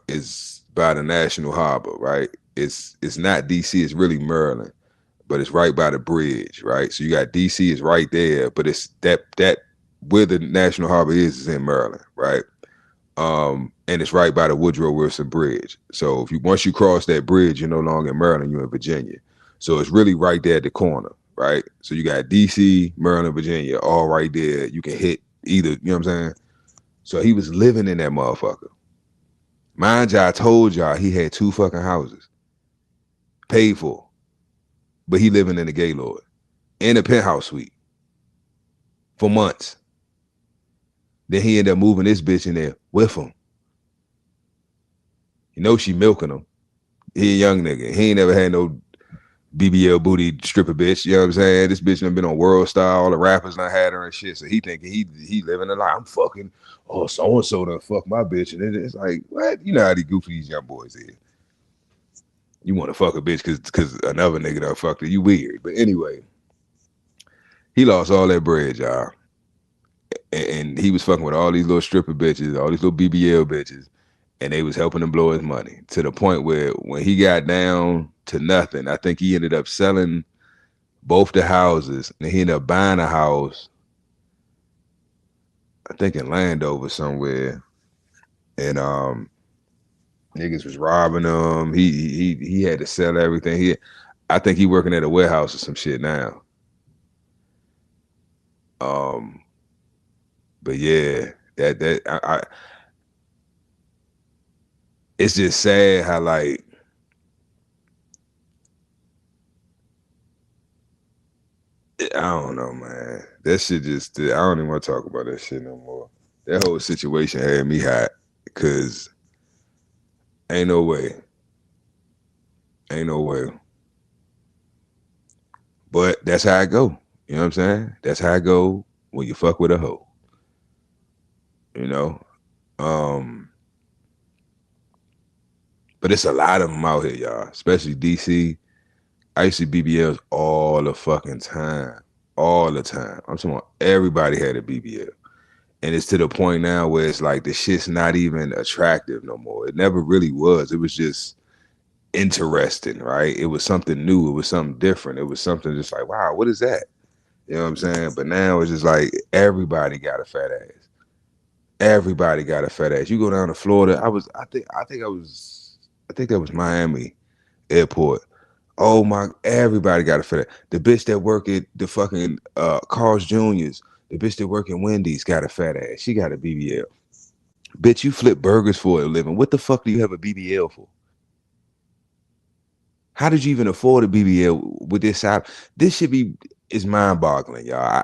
is by the National Harbor, right? It's not DC, it's really Maryland, but it's right by the bridge, right? So you got DC is right there, but it's that where the National Harbor is in Maryland, right? And it's right by the Woodrow Wilson Bridge. So once you cross that bridge, you're no longer in Maryland, you're in Virginia. So it's really right there at the corner, right? So you got DC, Maryland, Virginia, all right there. You can hit either, you know what I'm saying? So he was living in that motherfucker. Mind you, I told y'all he had 2 fucking houses. Paid for. But he living in the Gaylord. In a penthouse suite. For months. Then he ended up moving this bitch in there with him. You know she milking him. He a young nigga. He ain't never had no BBL booty stripper bitch. You know what I'm saying? This bitch done been on World Star. All the rappers done had her and shit. So he thinking he living a life. I'm fucking, so-and-so done fuck my bitch. And it's like, what? You know how these goofy these young boys is. You want to fuck a bitch because another nigga done fucked her. You weird. But anyway, he lost all that bread, y'all. And he was fucking with all these little stripper bitches, all these little BBL bitches. And they was helping him blow his money to the point where when he got down to nothing, I think he ended up selling both the houses and he ended up buying a house, I think in Landover somewhere. And niggas was robbing him. He had to sell everything. I think he working at a warehouse or some shit now. But yeah, I it's just sad how like I don't know, man. That shit just I don't even want to talk about that shit no more. That whole situation had me hot because ain't no way. Ain't no way. But that's how I go. You know what I'm saying? That's how I go when you fuck with a hoe. You know? But it's a lot of them out here, y'all. Especially DC. I used to see BBLs all the fucking time. All the time. I'm talking about everybody had a BBL. And it's to the point now where it's like the shit's not even attractive no more. It never really was. It was just interesting, right? It was something new. It was something different. It was something just like, wow, what is that? You know what I'm saying? But now it's just like everybody got a fat ass. Everybody got a fat ass. You go down to Florida. I think that was Miami Airport. Oh my, everybody got a fat ass. The bitch that work at the fucking Carl's Jr.'s, the bitch that work at Wendy's got a fat ass. She got a BBL. Bitch, you flip burgers for a living. What the fuck do you have a BBL for? How did you even afford a BBL with this side? This should be, it's mind-boggling, y'all.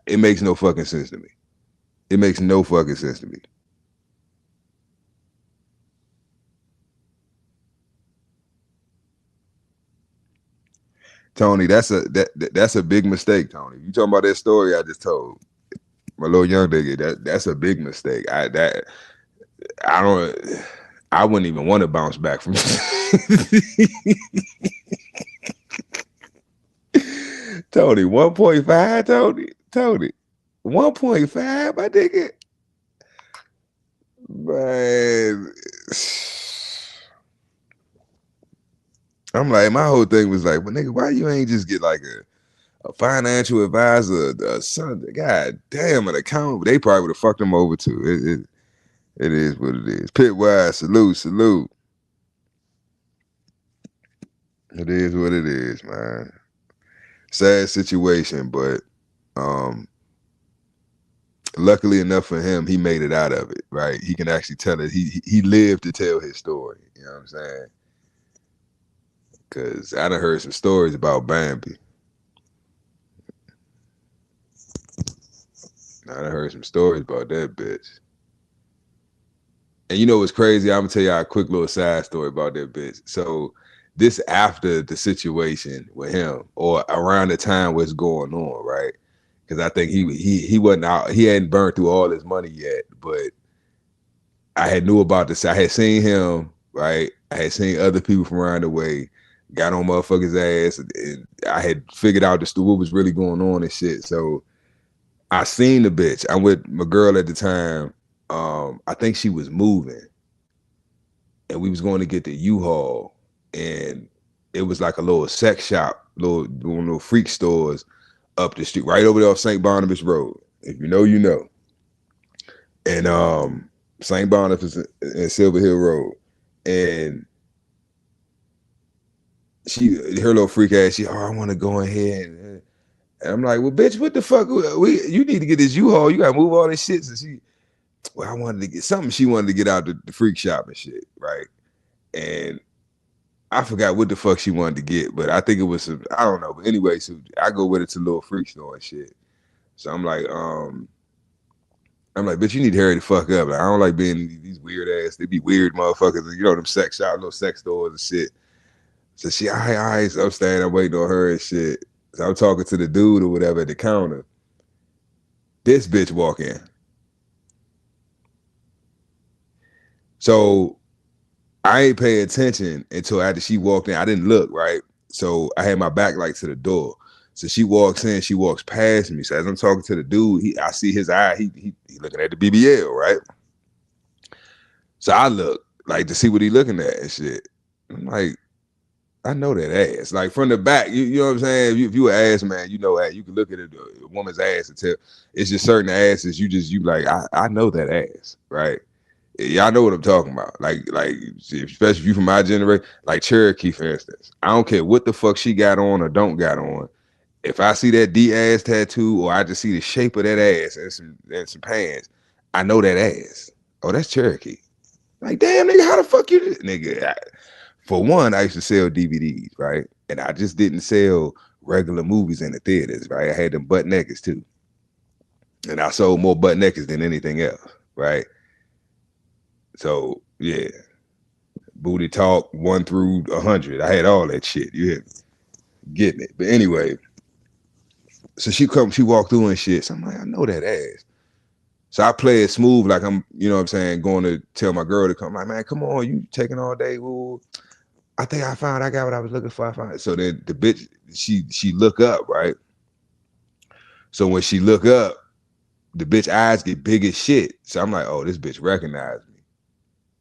It makes no fucking sense to me. It makes no fucking sense to me. Tony, that's a big mistake, Tony. You talking about that story I just told? My little young nigga, that's a big mistake. I wouldn't even want to bounce back from Tony, 1.5, Tony, 1.5, my nigga. Man. I'm like, my whole thing was like, well, nigga, why you ain't just get like a financial advisor, a son? God damn, an accountant. They probably would have fucked him over too. It is what it is. Pitwise, salute. It is what it is, man. Sad situation, but luckily enough for him, he made it out of it, right? He can actually tell it. He lived to tell his story. You know what I'm saying? Cause I done heard some stories about Bambi. I done heard some stories about that bitch. And you know what's crazy? I'm gonna tell y'all a quick little side story about that bitch. So this after the situation with him, or around the time what's going on, right? Because I think he wasn't out, he hadn't burned through all his money yet, but I had knew about this. I had seen him, right? I had seen other people from around the way, got on motherfuckers' ass, and I had figured out what was really going on and shit. So I seen the bitch. I'm with my girl at the time. I think she was moving, and we was going to get the U-Haul, and it was like a little sex shop, little freak stores up the street, right over there off St. Barnabas Road. If you know, you know. And St. Barnabas and Silver Hill Road, and her little freak ass, I want to go ahead, and I'm like, well, bitch, what the fuck? You need to get this U-Haul. You gotta move all this shit. So I wanted to get something. She wanted to get out the freak shop and shit, right? And I forgot what the fuck she wanted to get, but I think it was I don't know. But anyway, so I go with it to a little freak store and shit. So I'm like, bitch, you need to hurry the fuck up. Like, I don't like being in these weird ass, they be weird motherfuckers, you know, them sex shop, little sex stores and shit. So she, all right, so I'm staying, I'm waiting on her and shit. So I'm talking to the dude or whatever at the counter. This bitch walk in. So I ain't pay attention until after she walked in. I didn't look, right? So I had my back like to the door. So she walks in, she walks past me. So as I'm talking to the dude, I see his eye, he looking at the BBL, right? So I look like to see what he looking at and shit. I'm like, I know that ass. Like from the back, you know what I'm saying? If you an ass man, you know that. You can look at a woman's ass and tell. It's just certain asses, you like, I know that ass, right? Y'all know what I'm talking about. Like, especially if you from my generation, like Cherokee, for instance. I don't care what the fuck she got on or don't got on. If I see that D ass tattoo, or I just see the shape of that ass and some pants, I know that ass. Oh, that's Cherokee. Like, damn, nigga, how the fuck you did? Nigga, for one, I used to sell DVDs, right? And I just didn't sell regular movies in the theaters, right? I had them butt nakeds too. And I sold more butt nakeds than anything else, right? So, yeah. Booty talk 1 through 100. I had all that shit. You hear me? Getting it. But anyway, so she walked through and shit. So I'm like, I know that ass. So I play it smooth, like I'm, you know what I'm saying, going to tell my girl to come. I'm like, man, come on, you taking all day. Ooh. I think I got what I was looking for. I found it. So then the bitch, she look up, right? So when she look up, the bitch eyes get big as shit. So I'm like, oh, this bitch recognized me.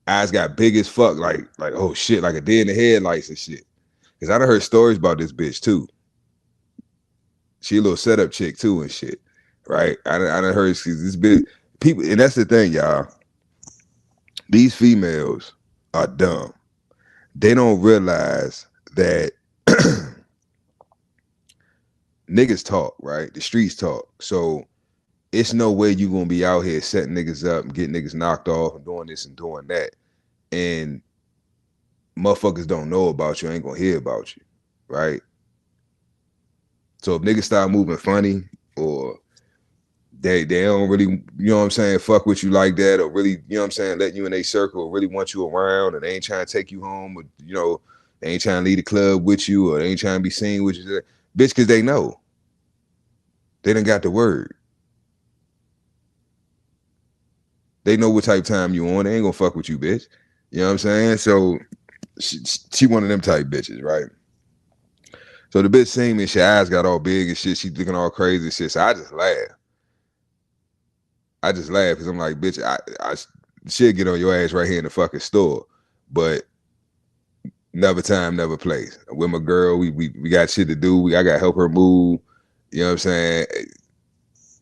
Eyes got big as fuck, like oh shit, like a deer in the headlights and shit. Cause I done heard stories about this bitch too. She a little setup chick too and shit, right? I done heard this bitch, people, and that's the thing, y'all. These females are dumb. They don't realize that niggas talk, right? The streets talk. So it's no way you gonna be out here setting niggas up and getting niggas knocked off and doing this and doing that. And motherfuckers don't know about you, ain't gonna hear about you, right? So if niggas start moving funny, or they don't really, you know what I'm saying, fuck with you like that, or really, you know what I'm saying, let you in a circle, or really want you around, and they ain't trying to take you home, or, you know, they ain't trying to leave the club with you, or they ain't trying to be seen with you, bitch, because they know. They done got the word. They know what type of time you on. They ain't gonna fuck with you, bitch. You know what I'm saying? So she one of them type bitches, right? So the bitch seen me, she eyes got all big and shit. She looking all crazy and shit. So I just laugh. Because I'm like, bitch, I should get on your ass right here in the fucking store. But never time, never place. With my girl, we got shit to do. I got to help her move. You know what I'm saying?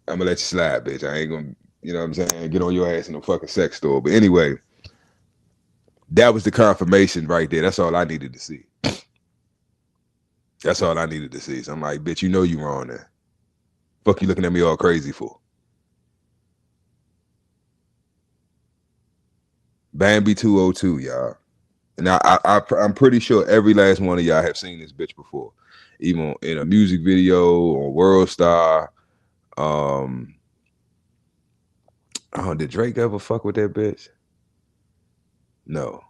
I'm going to let you slide, bitch. I ain't going to, you know what I'm saying, get on your ass in the fucking sex store. But anyway, that was the confirmation right there. That's all I needed to see. That's all I needed to see. So I'm like, bitch, you know you wrong there. Fuck you looking at me all crazy for? Bambi 202, y'all. And I'm pretty sure every last one of y'all have seen this bitch before, even in a music video on World Star. Oh, did Drake ever fuck with that bitch? No.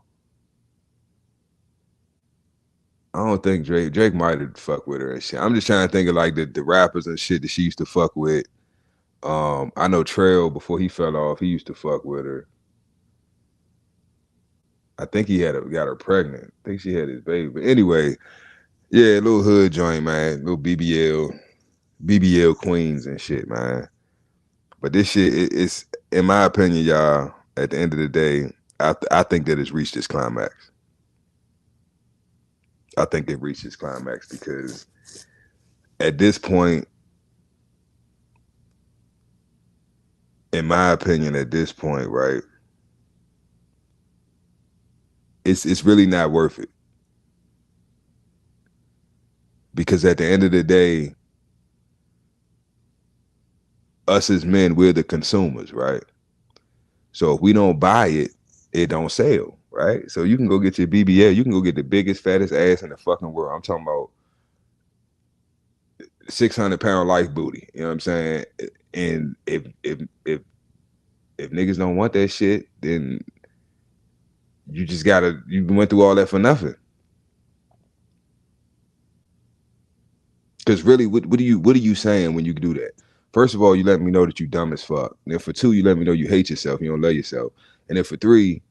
I don't think Drake might have fucked with her and shit. I'm just trying to think of like the rappers and shit that she used to fuck with. I know Trail, before he fell off, he used to fuck with her. I think he got her pregnant. I think she had his baby. But anyway, yeah, little hood joint, man. Little BBL queens and shit, man. But this shit, it's in my opinion, y'all. At the end of the day, I think that it's reached its climax. I think it reached its climax because at this point, in my opinion, at this point, right, it's really not worth it. Because at the end of the day, us as men, we're the consumers, right? So if we don't buy it, it don't sell, right? So you can go get your BBL, you can go get the biggest, fattest ass in the fucking world. I'm talking about 600-pound life booty. You know what I'm saying? And if niggas don't want that shit, then you went through all that for nothing. Because really, what are you saying when you do that? First of all, you let me know that you dumb as fuck. And then for two, you let me know you hate yourself, you don't love yourself. And then for three,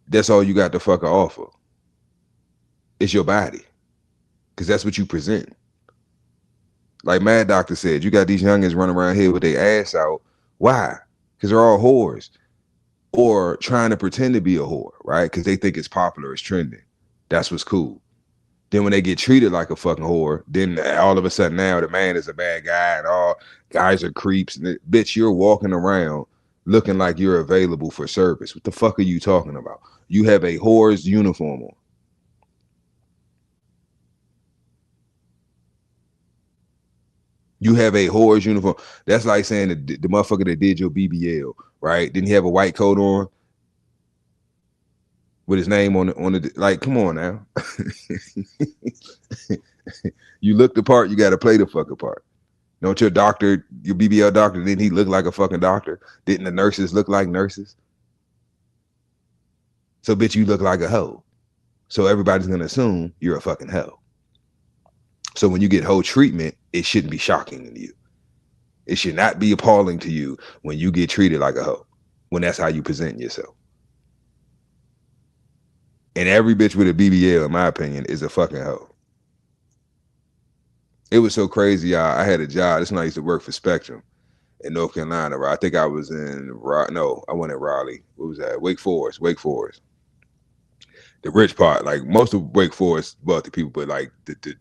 that's all you got to fucking offer. It's your body. Because that's what you present. Like Mad Doctor said, you got these youngins running around here with their ass out. Why? Because they're all whores. Or trying to pretend to be a whore, right? Because they think it's popular, it's trending. That's what's cool. Then when they get treated like a fucking whore, then all of a sudden now the man is a bad guy and all guys are creeps. Bitch, you're walking around looking like you're available for service. What the fuck are you talking about? You have a whore's uniform on. You have a whore's uniform. That's like saying the motherfucker that did your BBL, right? Didn't he have a white coat on with his name on the like, come on now. You look the part, you got to play the fucking part. Don't your doctor, your BBL doctor, didn't he look like a fucking doctor? Didn't the nurses look like nurses? So bitch, you look like a hoe. So everybody's gonna assume you're a fucking hoe. So when you get hoe treatment, it shouldn't be shocking to you. It should not be appalling to you when you get treated like a hoe, when that's how you present yourself. And every bitch with a BBL, in my opinion, is a fucking hoe. It was so crazy, y'all. I had a job. This is when I used to work for Spectrum in North Carolina. Right? I think I was in, no, I went in Raleigh. What was that? Wake Forest. The rich part, like most of Wake Forest wealthy people, but like the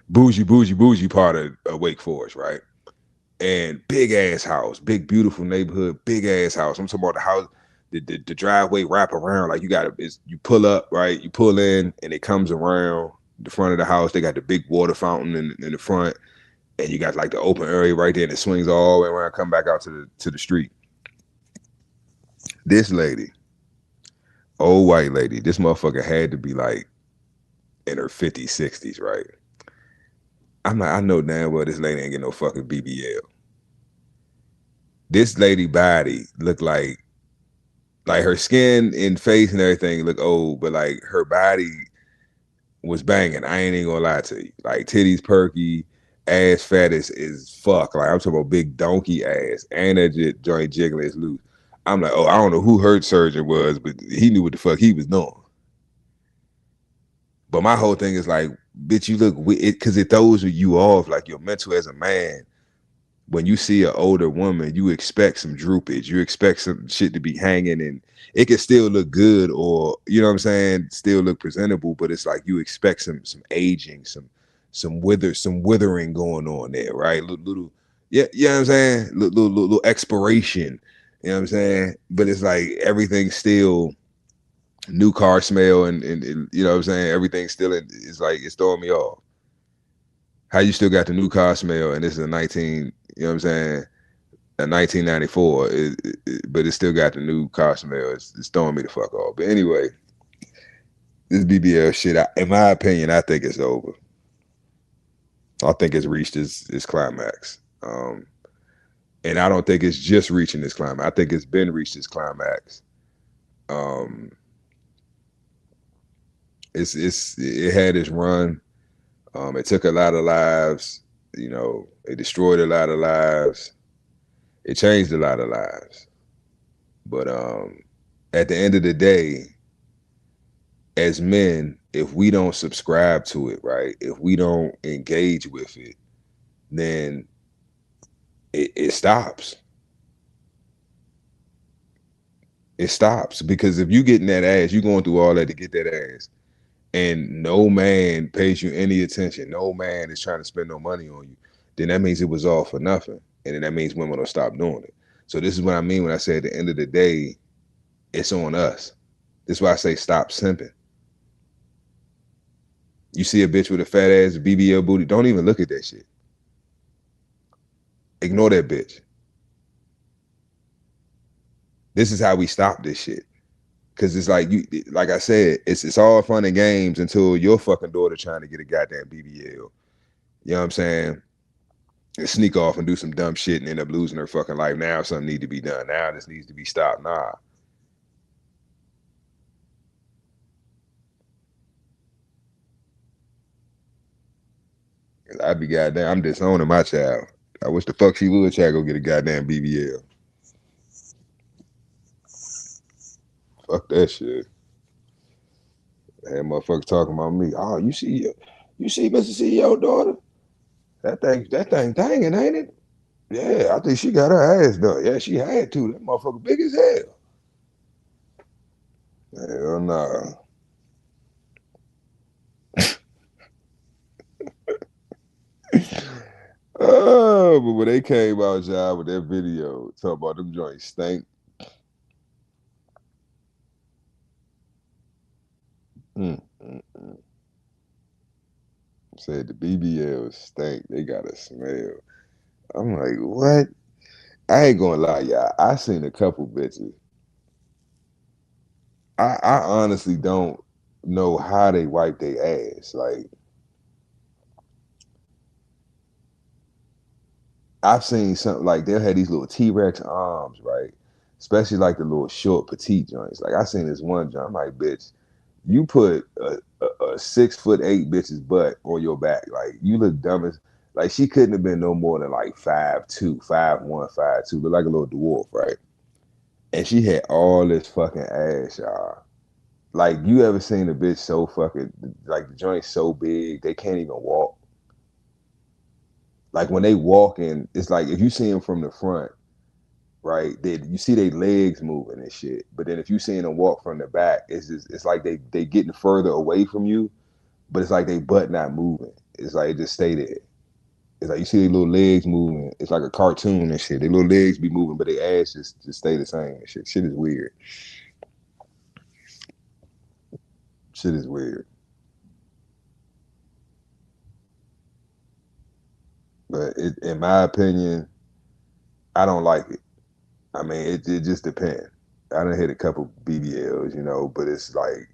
bougie part of Wake Forest, right? And big ass house, big beautiful neighborhood, big ass house. I'm talking about the house, the driveway wrap around. Like you pull up, right? You pull in and it comes around the front of the house. They got the big water fountain in the front, and you got like the open area right there, and it swings all the way around, come back out to the street. This lady, old white lady, this motherfucker had to be like in her 50s, 60s, right? I'm like, I know damn well this lady ain't get no fucking BBL. This lady body looked like her skin and face and everything look old, but like her body was banging. I ain't even gonna lie to you. Like titties perky, ass fat is fuck. Like I'm talking about big donkey ass, and that joint jiggling is loose. I'm like, oh, I don't know who her surgeon was, but he knew what the fuck he was doing. But my whole thing is like, bitch, you look it because it throws you off. Like your mental as a man. When you see an older woman, you expect some droopage. You expect some shit to be hanging, and it can still look good, or you know what I'm saying, still look presentable. But it's like you expect some aging, some withering going on there, right? Little yeah, you know what I'm saying, little expiration. You know what I'm saying? But it's like everything's still new car smell, and you know what I'm saying, everything's still it's like it's throwing me off. How you still got the new car smell, and this is a 19, you know what I'm saying, a 1994, but it still got the new car smell. It's throwing me the fuck off. But anyway, this BBL shit, in my opinion, I think it's over. I think it's reached its climax. And I don't think it's just reaching its climax. I think it's been reached its climax. It had its run. It took a lot of lives. You know, it destroyed a lot of lives. It changed a lot of lives. But at the end of the day, as men, if we don't subscribe to it, right, if we don't engage with it, then it stops. It stops. Because if you getting that ass, you going through all that to get that ass, and no man pays you any attention, no man is trying to spend no money on you, then that means it was all for nothing. And then that means women will stop doing it. So this is what I mean when I say at the end of the day, it's on us. This is why I say stop simping. You see a bitch with a fat ass BBL booty, don't even look at that shit. Ignore that bitch. This is how we stop this shit. Cause it's like like I said, it's all fun and games until your fucking daughter trying to get a goddamn BBL. You know what I'm saying? And sneak off and do some dumb shit and end up losing her fucking life. Now something need to be done. Now this needs to be stopped. Nah. I'd be goddamn, I'm disowning my child. I wish the fuck she would try to go get a goddamn BBL. Fuck that shit. That motherfucker talking about me. Oh, you see Mr. CEO daughter? That thing danging, ain't it? Yeah, I think she got her ass done. Yeah, she had to. That motherfucker big as hell. Hell nah. Oh, but when they came out, y'all, with that video, talking about them joints stink. Said the BBLs stink. They got a smell. I'm like, what? I ain't gonna lie, y'all. I seen a couple bitches. I honestly don't know how they wipe their ass. Like, I've seen something like they'll have these little T-Rex arms, right? Especially like the little short petite joints. Like I seen this one joint. I'm like, bitch, you put a 6'8" bitch's butt on your back. Like you look dumb as like she couldn't have been no more than like 5'2", 5'1", 5'2", look like a little dwarf, right? And she had all this fucking ass, y'all. Like you ever seen a bitch so fucking like the joint's so big they can't even walk. Like when they walk in, it's like if you see them from the front, right? You see their legs moving and shit. But then if you see them walk from the back, it's like they getting further away from you, but it's like they butt not moving. It's like it just stay there. It's like you see their little legs moving. It's like a cartoon and shit. Their little legs be moving, but their ass just stay the same and shit. Shit is weird. Shit is weird. But in my opinion, I don't like it. I mean, it just depends. I done hit a couple BBLs, you know, but it's like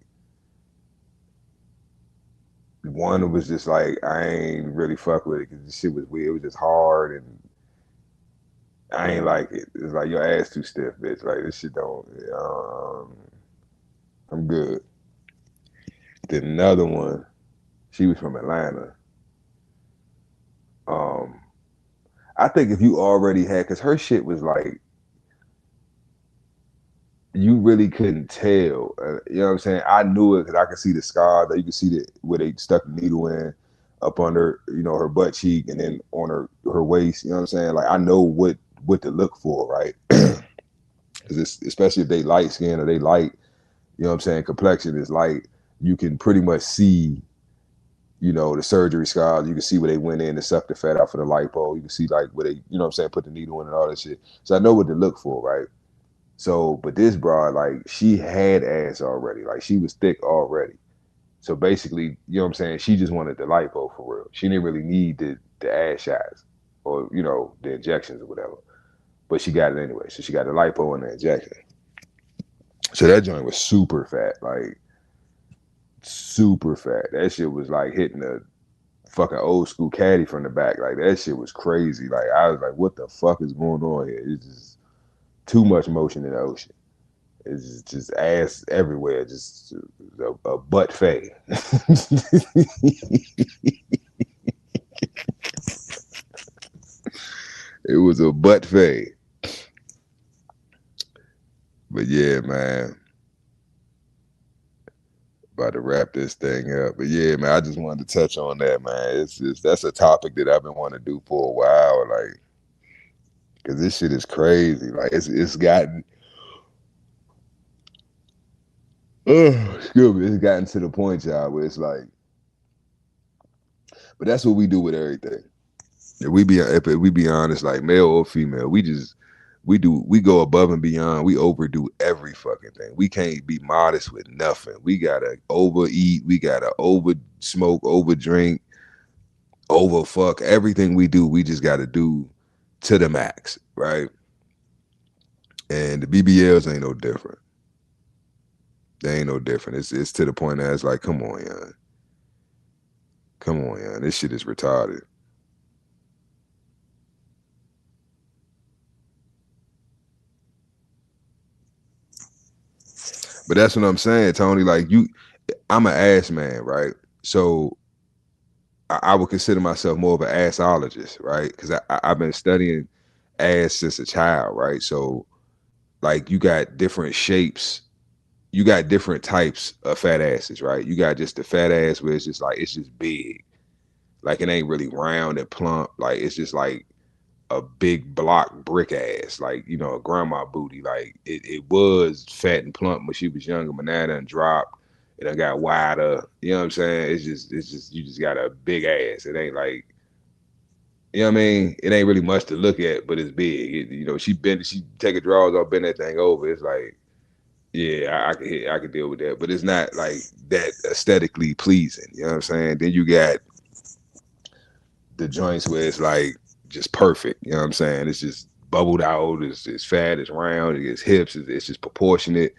one was just like I ain't really fuck with it because the shit was weird. It was just hard and I ain't like it. It's like your ass too stiff, bitch. Like this shit don't. I'm good. Then another one, she was from Atlanta. I think if you already had, because her shit was like, you really couldn't tell. You know what I'm saying? I knew it because I could see the scar that you could see where they stuck the needle in up under, you know, her butt cheek and then on her waist. You know what I'm saying? Like I know what to look for, right? Because especially if they light skin or they light, you know what I'm saying, complexion is light, you can pretty much see, you know, the surgery scars. You can see where they went in to suck the fat out for the lipo. You can see like where they, you know what I'm saying, put the needle in and all that shit. So I know what to look for, right? So, but this broad, like she had ass already. Like she was thick already. So basically, you know what I'm saying, she just wanted the lipo for real. She didn't really need the ass shots or, you know, the injections or whatever. But she got it anyway. So she got the lipo and the injection. So that joint was super fat, like super fat. That shit was like hitting a fucking old school caddy from the back. Like that shit was crazy. Like I was like, what the fuck is going on here? It's just too much motion in the ocean. It's just ass everywhere. Just a butt fay. It was a butt fay. But yeah, man. About to wrap this thing up. But yeah, man, I just wanted to touch on that, man. That's a topic that I've been wanting to do for a while, like, cause this shit is crazy. Like it's gotten excuse me, it's gotten to the point, y'all, where it's like, but that's what we do with everything. If we be honest, like male or female, we go above and beyond. We overdo every fucking thing. We can't be modest with nothing. We gotta overeat. We gotta over smoke, over drink, over fuck. Everything we do, we just gotta do to the max, right? And the BBLs ain't no different. They ain't no different. It's to the point that it's like, come on, young. Come on, young. This shit is retarded. But that's what I'm saying, Tony. Like I'm an ass man, right? So I would consider myself more of an assologist, right? Because I've been studying ass since a child, right? So like you got different shapes, you got different types of fat asses, right? You got just the fat ass where it's just like it's just big, like it ain't really round and plump, like it's just like a big block brick ass, like, you know, a grandma booty. Like it was fat and plump when she was younger, but now it done dropped. It done got wider. You know what I'm saying? It's just you just got a big ass. It ain't like, you know what I mean? It ain't really much to look at, but it's big. You know, she take her drawers off, bend that thing over. It's like, yeah, I could deal with that, but it's not like that aesthetically pleasing. You know what I'm saying? Then you got the joints where it's like just perfect. You know what I'm saying? It's just bubbled out. It's fat. It's round. It's hips. It's just proportionate.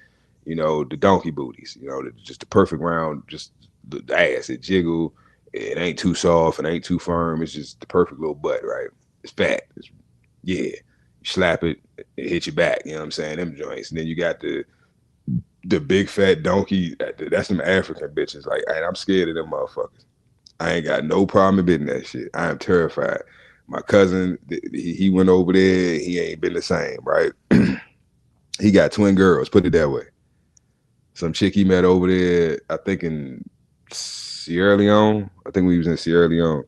You know, the donkey booties. You know, just the perfect round. Just the ass. It jiggle. It ain't too soft. It ain't too firm. It's just the perfect little butt, right? It's fat. Yeah. You slap it. It hit your back. You know what I'm saying? Them joints. And then you got the big fat donkey. That's them African bitches. Like, I'm scared of them motherfuckers. I ain't got no problem admitting that shit. I am terrified. My cousin, he went over there. He ain't been the same, right? He got twin girls, put it that way. Some chick he met over there, I think in Sierra Leone. I think we was in Sierra Leone.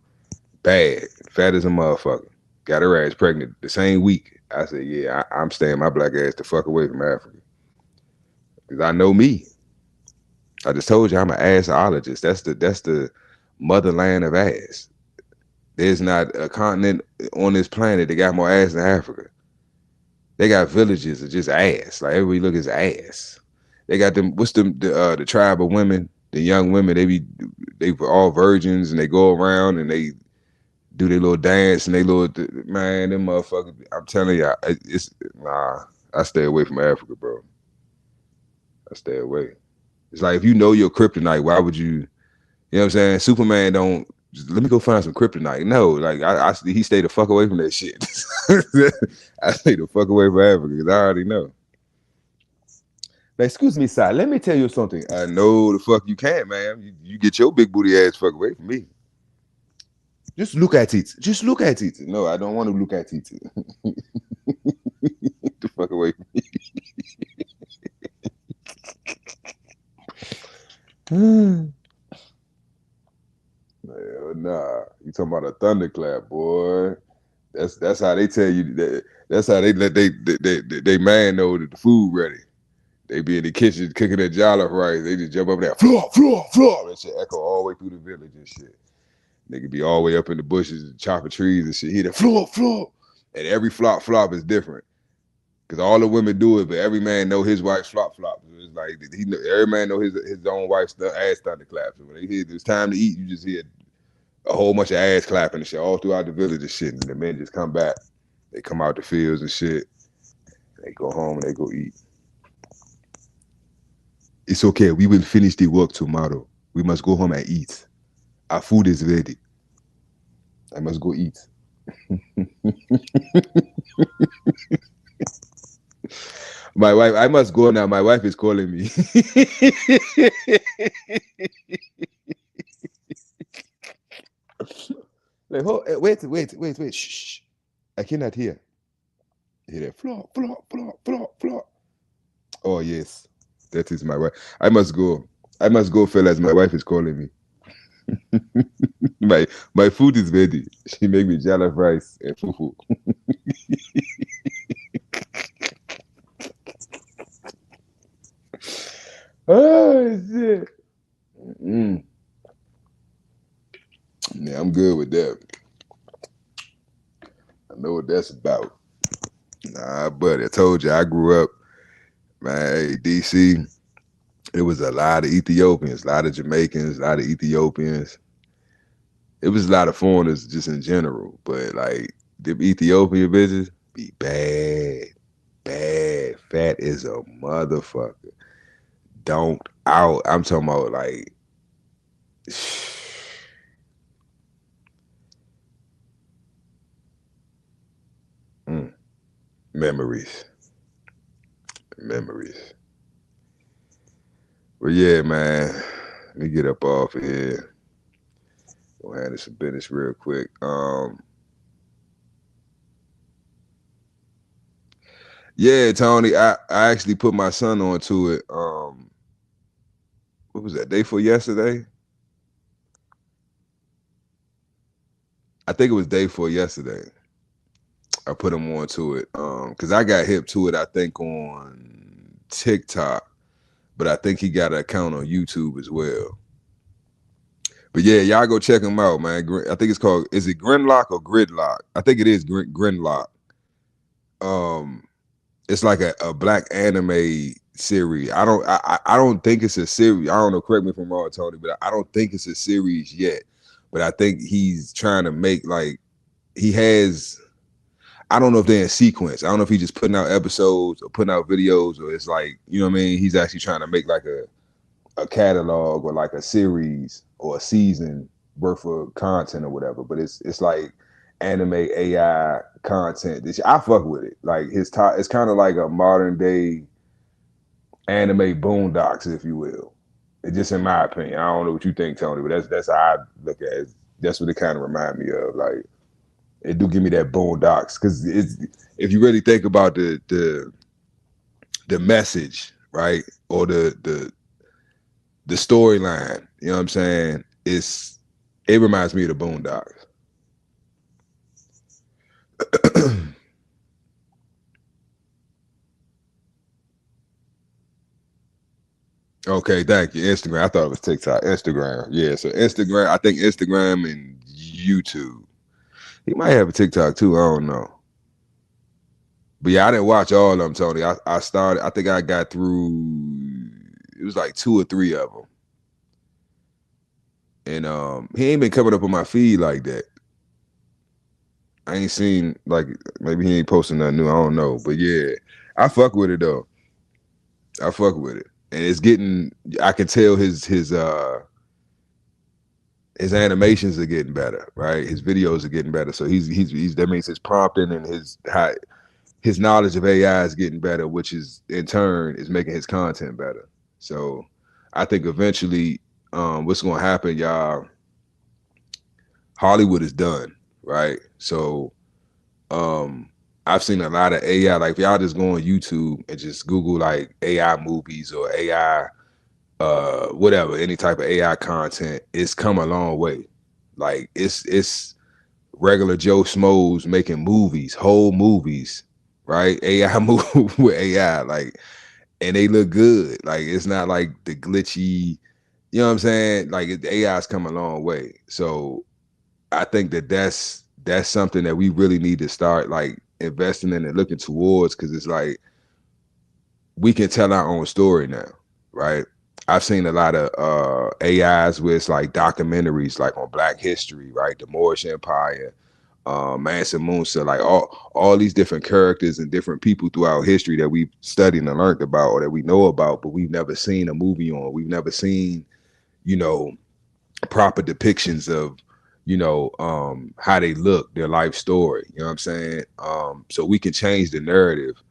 Bad, fat as a motherfucker. Got her ass pregnant the same week. I said, yeah, I'm staying my black ass the fuck away from Africa. Because I know me. I just told you I'm an assologist. That's the motherland of ass. There's not a continent on this planet that got more ass than Africa. They got villages of just ass. Like everybody look is ass. They got them. What's the tribe of women? The young women. They all virgins and they go around and they do their little dance and they little man. Them motherfuckers. I'm telling y'all, I stay away from Africa, bro. I stay away. It's like if you know your kryptonite, why would you? You know what I'm saying? Superman don't. Just, let me go find some kryptonite. No, like he stayed the fuck away from that shit. I stay the fuck away from Africa because I already know. Now, excuse me, sir. Let me tell you something. I know the fuck you can't, man. You get your big booty ass fuck away from me. Just look at it. Just look at it. No, I don't want to look at it. Get the fuck away from me. Hell nah. You talking about a thunderclap, boy. That's how they tell you that. That's how they let they man know that the food ready. They be in the kitchen cooking that jollof rice. They just jump up there, flop. That shit echo all the way through the village and shit. They could be all the way up in the bushes and chopping trees and shit. Hear that flop. And every flop is different. Cause all the women do it, but every man know his wife's flop. It's like every man know his own wife's ass thunderclaps. And when they hear it's time to eat, you just hear a whole bunch of ass clapping and shit all throughout the village and shit. And the men just come back. They come out the fields and shit. They go home and they go eat. It's okay. We will finish the work tomorrow. We must go home and eat. Our food is ready. I must go eat. My wife, I must go now. My wife is calling me. Like, wait. Shh. I cannot hear. Hear that? Flop. Oh, yes. That is my wife. I must go, fellas. My wife is calling me. My food is ready. She make me jollof rice and fufu. Oh shit. Yeah, I'm good with that. I know what that's about. Nah, buddy, I told you I grew up, man, hey, DC, it was a lot of Ethiopians, a lot of Jamaicans, a lot of Ethiopians. It was a lot of foreigners just in general, but like the Ethiopian bitches be bad. Fat as a motherfucker. I'm talking about like memories. Well, yeah, man. Let me get up off of here. Go handle some business real quick. Yeah, Tony, I actually put my son onto it. What was that, day for yesterday? I think it was day for yesterday. I put him onto it. Because I got hip to it, I think, on TikTok. But I think he got an account on YouTube as well. But yeah, y'all go check him out, man. I think it's called, is it Gridlock or Gridlock? I think it is Gridlock. It's like a black anime series. I don't think it's a series. I don't know, correct me if I'm wrong, Tony, but I don't think it's a series yet. But I think he's trying to make, like, he has, I don't know if they're in sequence. I don't know if he's just putting out episodes or putting out videos, or it's like, you know what I mean? He's actually trying to make like a catalog or like a series or a season worth of content or whatever. But it's like anime AI content. I fuck with it. Like it's kind of like a modern day anime boondocks, if you will. It's just in my opinion. I don't know what you think, Tony, but that's how I look at it. That's what it kind of remind me of. Like, it do give me that boondocks, because if you really think about the message, right, or the storyline, you know what I'm saying? It reminds me of the boondocks. Okay, thank you. Instagram. I thought it was TikTok. Instagram. Yeah, so Instagram. I think Instagram and YouTube. He might have a TikTok too. I don't know. But yeah, I didn't watch all of them, Tony. I started. I think I got through. It was like 2 or 3 of them, and he ain't been coming up on my feed like that. I ain't seen, like, maybe he ain't posting nothing new. I don't know, but yeah, I fuck with it though. I fuck with it. And it's getting, I can tell his animations are getting better, right? His videos are getting better. So he's that means his prompting and his knowledge of AI is getting better, which is in turn is making his content better. So I think eventually what's gonna happen, y'all, Hollywood is done, right? So I've seen a lot of AI, like if y'all just go on YouTube and just Google like AI movies or AI, whatever, any type of AI content, it's come a long way. Like it's regular Joe Schmoes making movies, whole movies, right? AI move with AI, like, and they look good. Like it's not like the glitchy, you know what I'm saying? Like AI's come a long way. So I think that's something that we really need to start like investing in and looking towards, because it's like we can tell our own story now, right? I've seen a lot of AIs where it's like documentaries, like on Black history, right? The Moorish Empire, Mansa Musa, like all these different characters and different people throughout history that we've studied and learned about, or that we know about, but we've never seen a movie on. We've never seen, you know, proper depictions of, you know, how they look, their life story. You know what I'm saying? So we can change the narrative,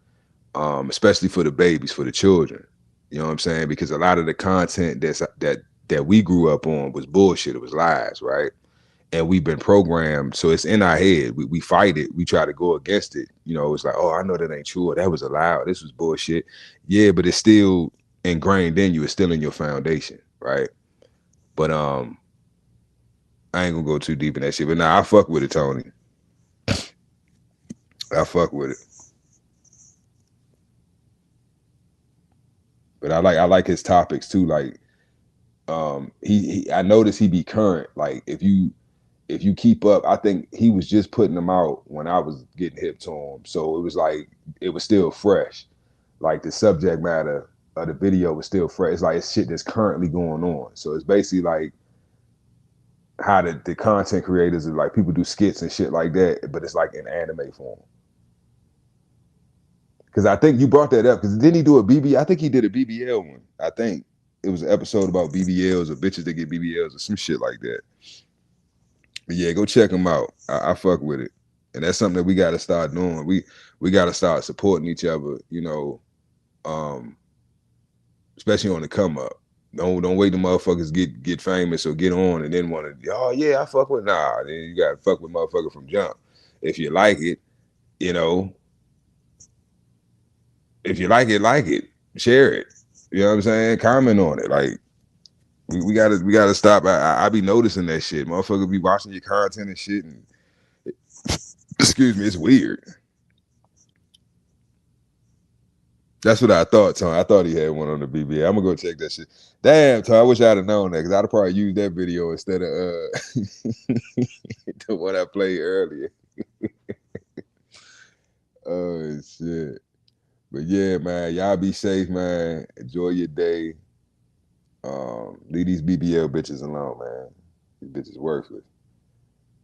especially for the babies, for the children. You know what I'm saying? Because a lot of the content that we grew up on was bullshit. It was lies, right? And we've been programmed, so it's in our head. We fight it. We try to go against it. You know, it's like, oh, I know that ain't true. Or that was a lie. This was bullshit. Yeah, but it's still ingrained in you. It's still in your foundation, right? But I ain't gonna go too deep in that shit. But nah, I fuck with it, Tony. I fuck with it. But I like his topics too. Like, I noticed he be current. Like, if you keep up, I think he was just putting them out when I was getting hip to him. So it was like, it was still fresh. Like, the subject matter of the video was still fresh. It's like it's shit that's currently going on. So it's basically like how the content creators are, like, people do skits and shit like that, but it's like in anime form. Because I think you brought that up, because didn't he do a BBL? I think he did a BBL one. I think it was an episode about BBLs or bitches that get BBLs or some shit like that. But yeah, go check him out. I fuck with it. And that's something that we got to start doing. We got to start supporting each other, you know, especially on the come up. Don't wait the motherfuckers get famous or get on and then want to, oh yeah, I fuck with, nah. Then you got to fuck with motherfucker from jump. If you like it, you know, if you like it, share it. You know what I'm saying? Comment on it. Like, we gotta stop. I be noticing that shit. Motherfuckers be watching your content and shit, and excuse me, it's weird. That's what I thought, Tom. I thought he had one on the BBA. I'm gonna go check that shit. Damn, Tom, I wish I'd have known that, because I'd have probably used that video instead of the one I played earlier. Oh shit. But yeah, man, y'all be safe, man. Enjoy your day. Leave these BBL bitches alone, man. These bitches worthless.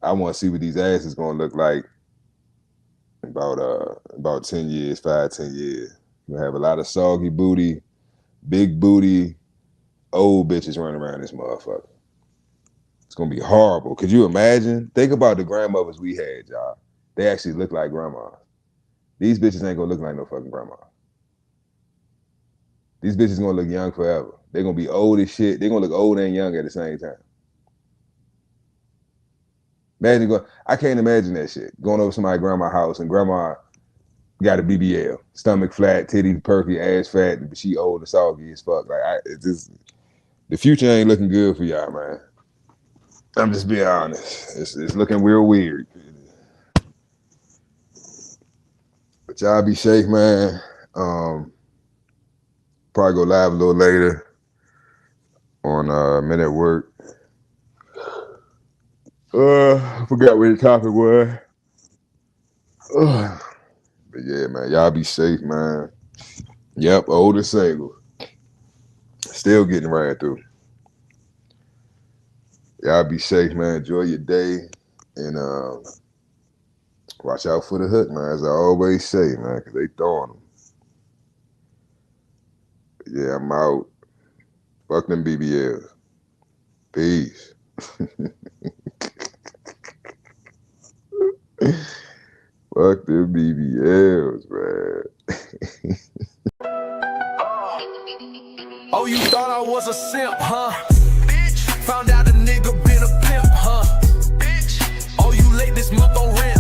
I want to see what these asses gonna look like about 10 years, 5-10 years. We'll have a lot of soggy booty, big booty, old bitches running around this motherfucker. It's gonna be horrible. Could you imagine? Think about the grandmothers we had, y'all. They actually look like grandmas. These bitches ain't gonna look like no fucking grandma. These bitches gonna look young forever. They're gonna be old as shit. They're gonna look old and young at the same time. Imagine I can't imagine that shit. Going over to somebody's grandma's house and grandma got a BBL, stomach flat, titties perky, ass fat, but she old and soggy as fuck. Like, it's just, the future ain't looking good for y'all, man. I'm just being honest. It's looking real weird. But y'all be safe, man. Probably go live a little later on Men at Work. I forgot what the topic was. But yeah, man, y'all be safe, man. Yep, old and single. Still getting right through. Y'all be safe, man. Enjoy your day. And watch out for the hook, man, as I always say, man, because they throwing them. But yeah, I'm out. Fuck them BBLs. Peace. Fuck them BBLs, man. Oh, you thought I was a simp, huh? Bitch. Found out a nigga been a pimp, huh? Bitch. Oh, you late this month on rent.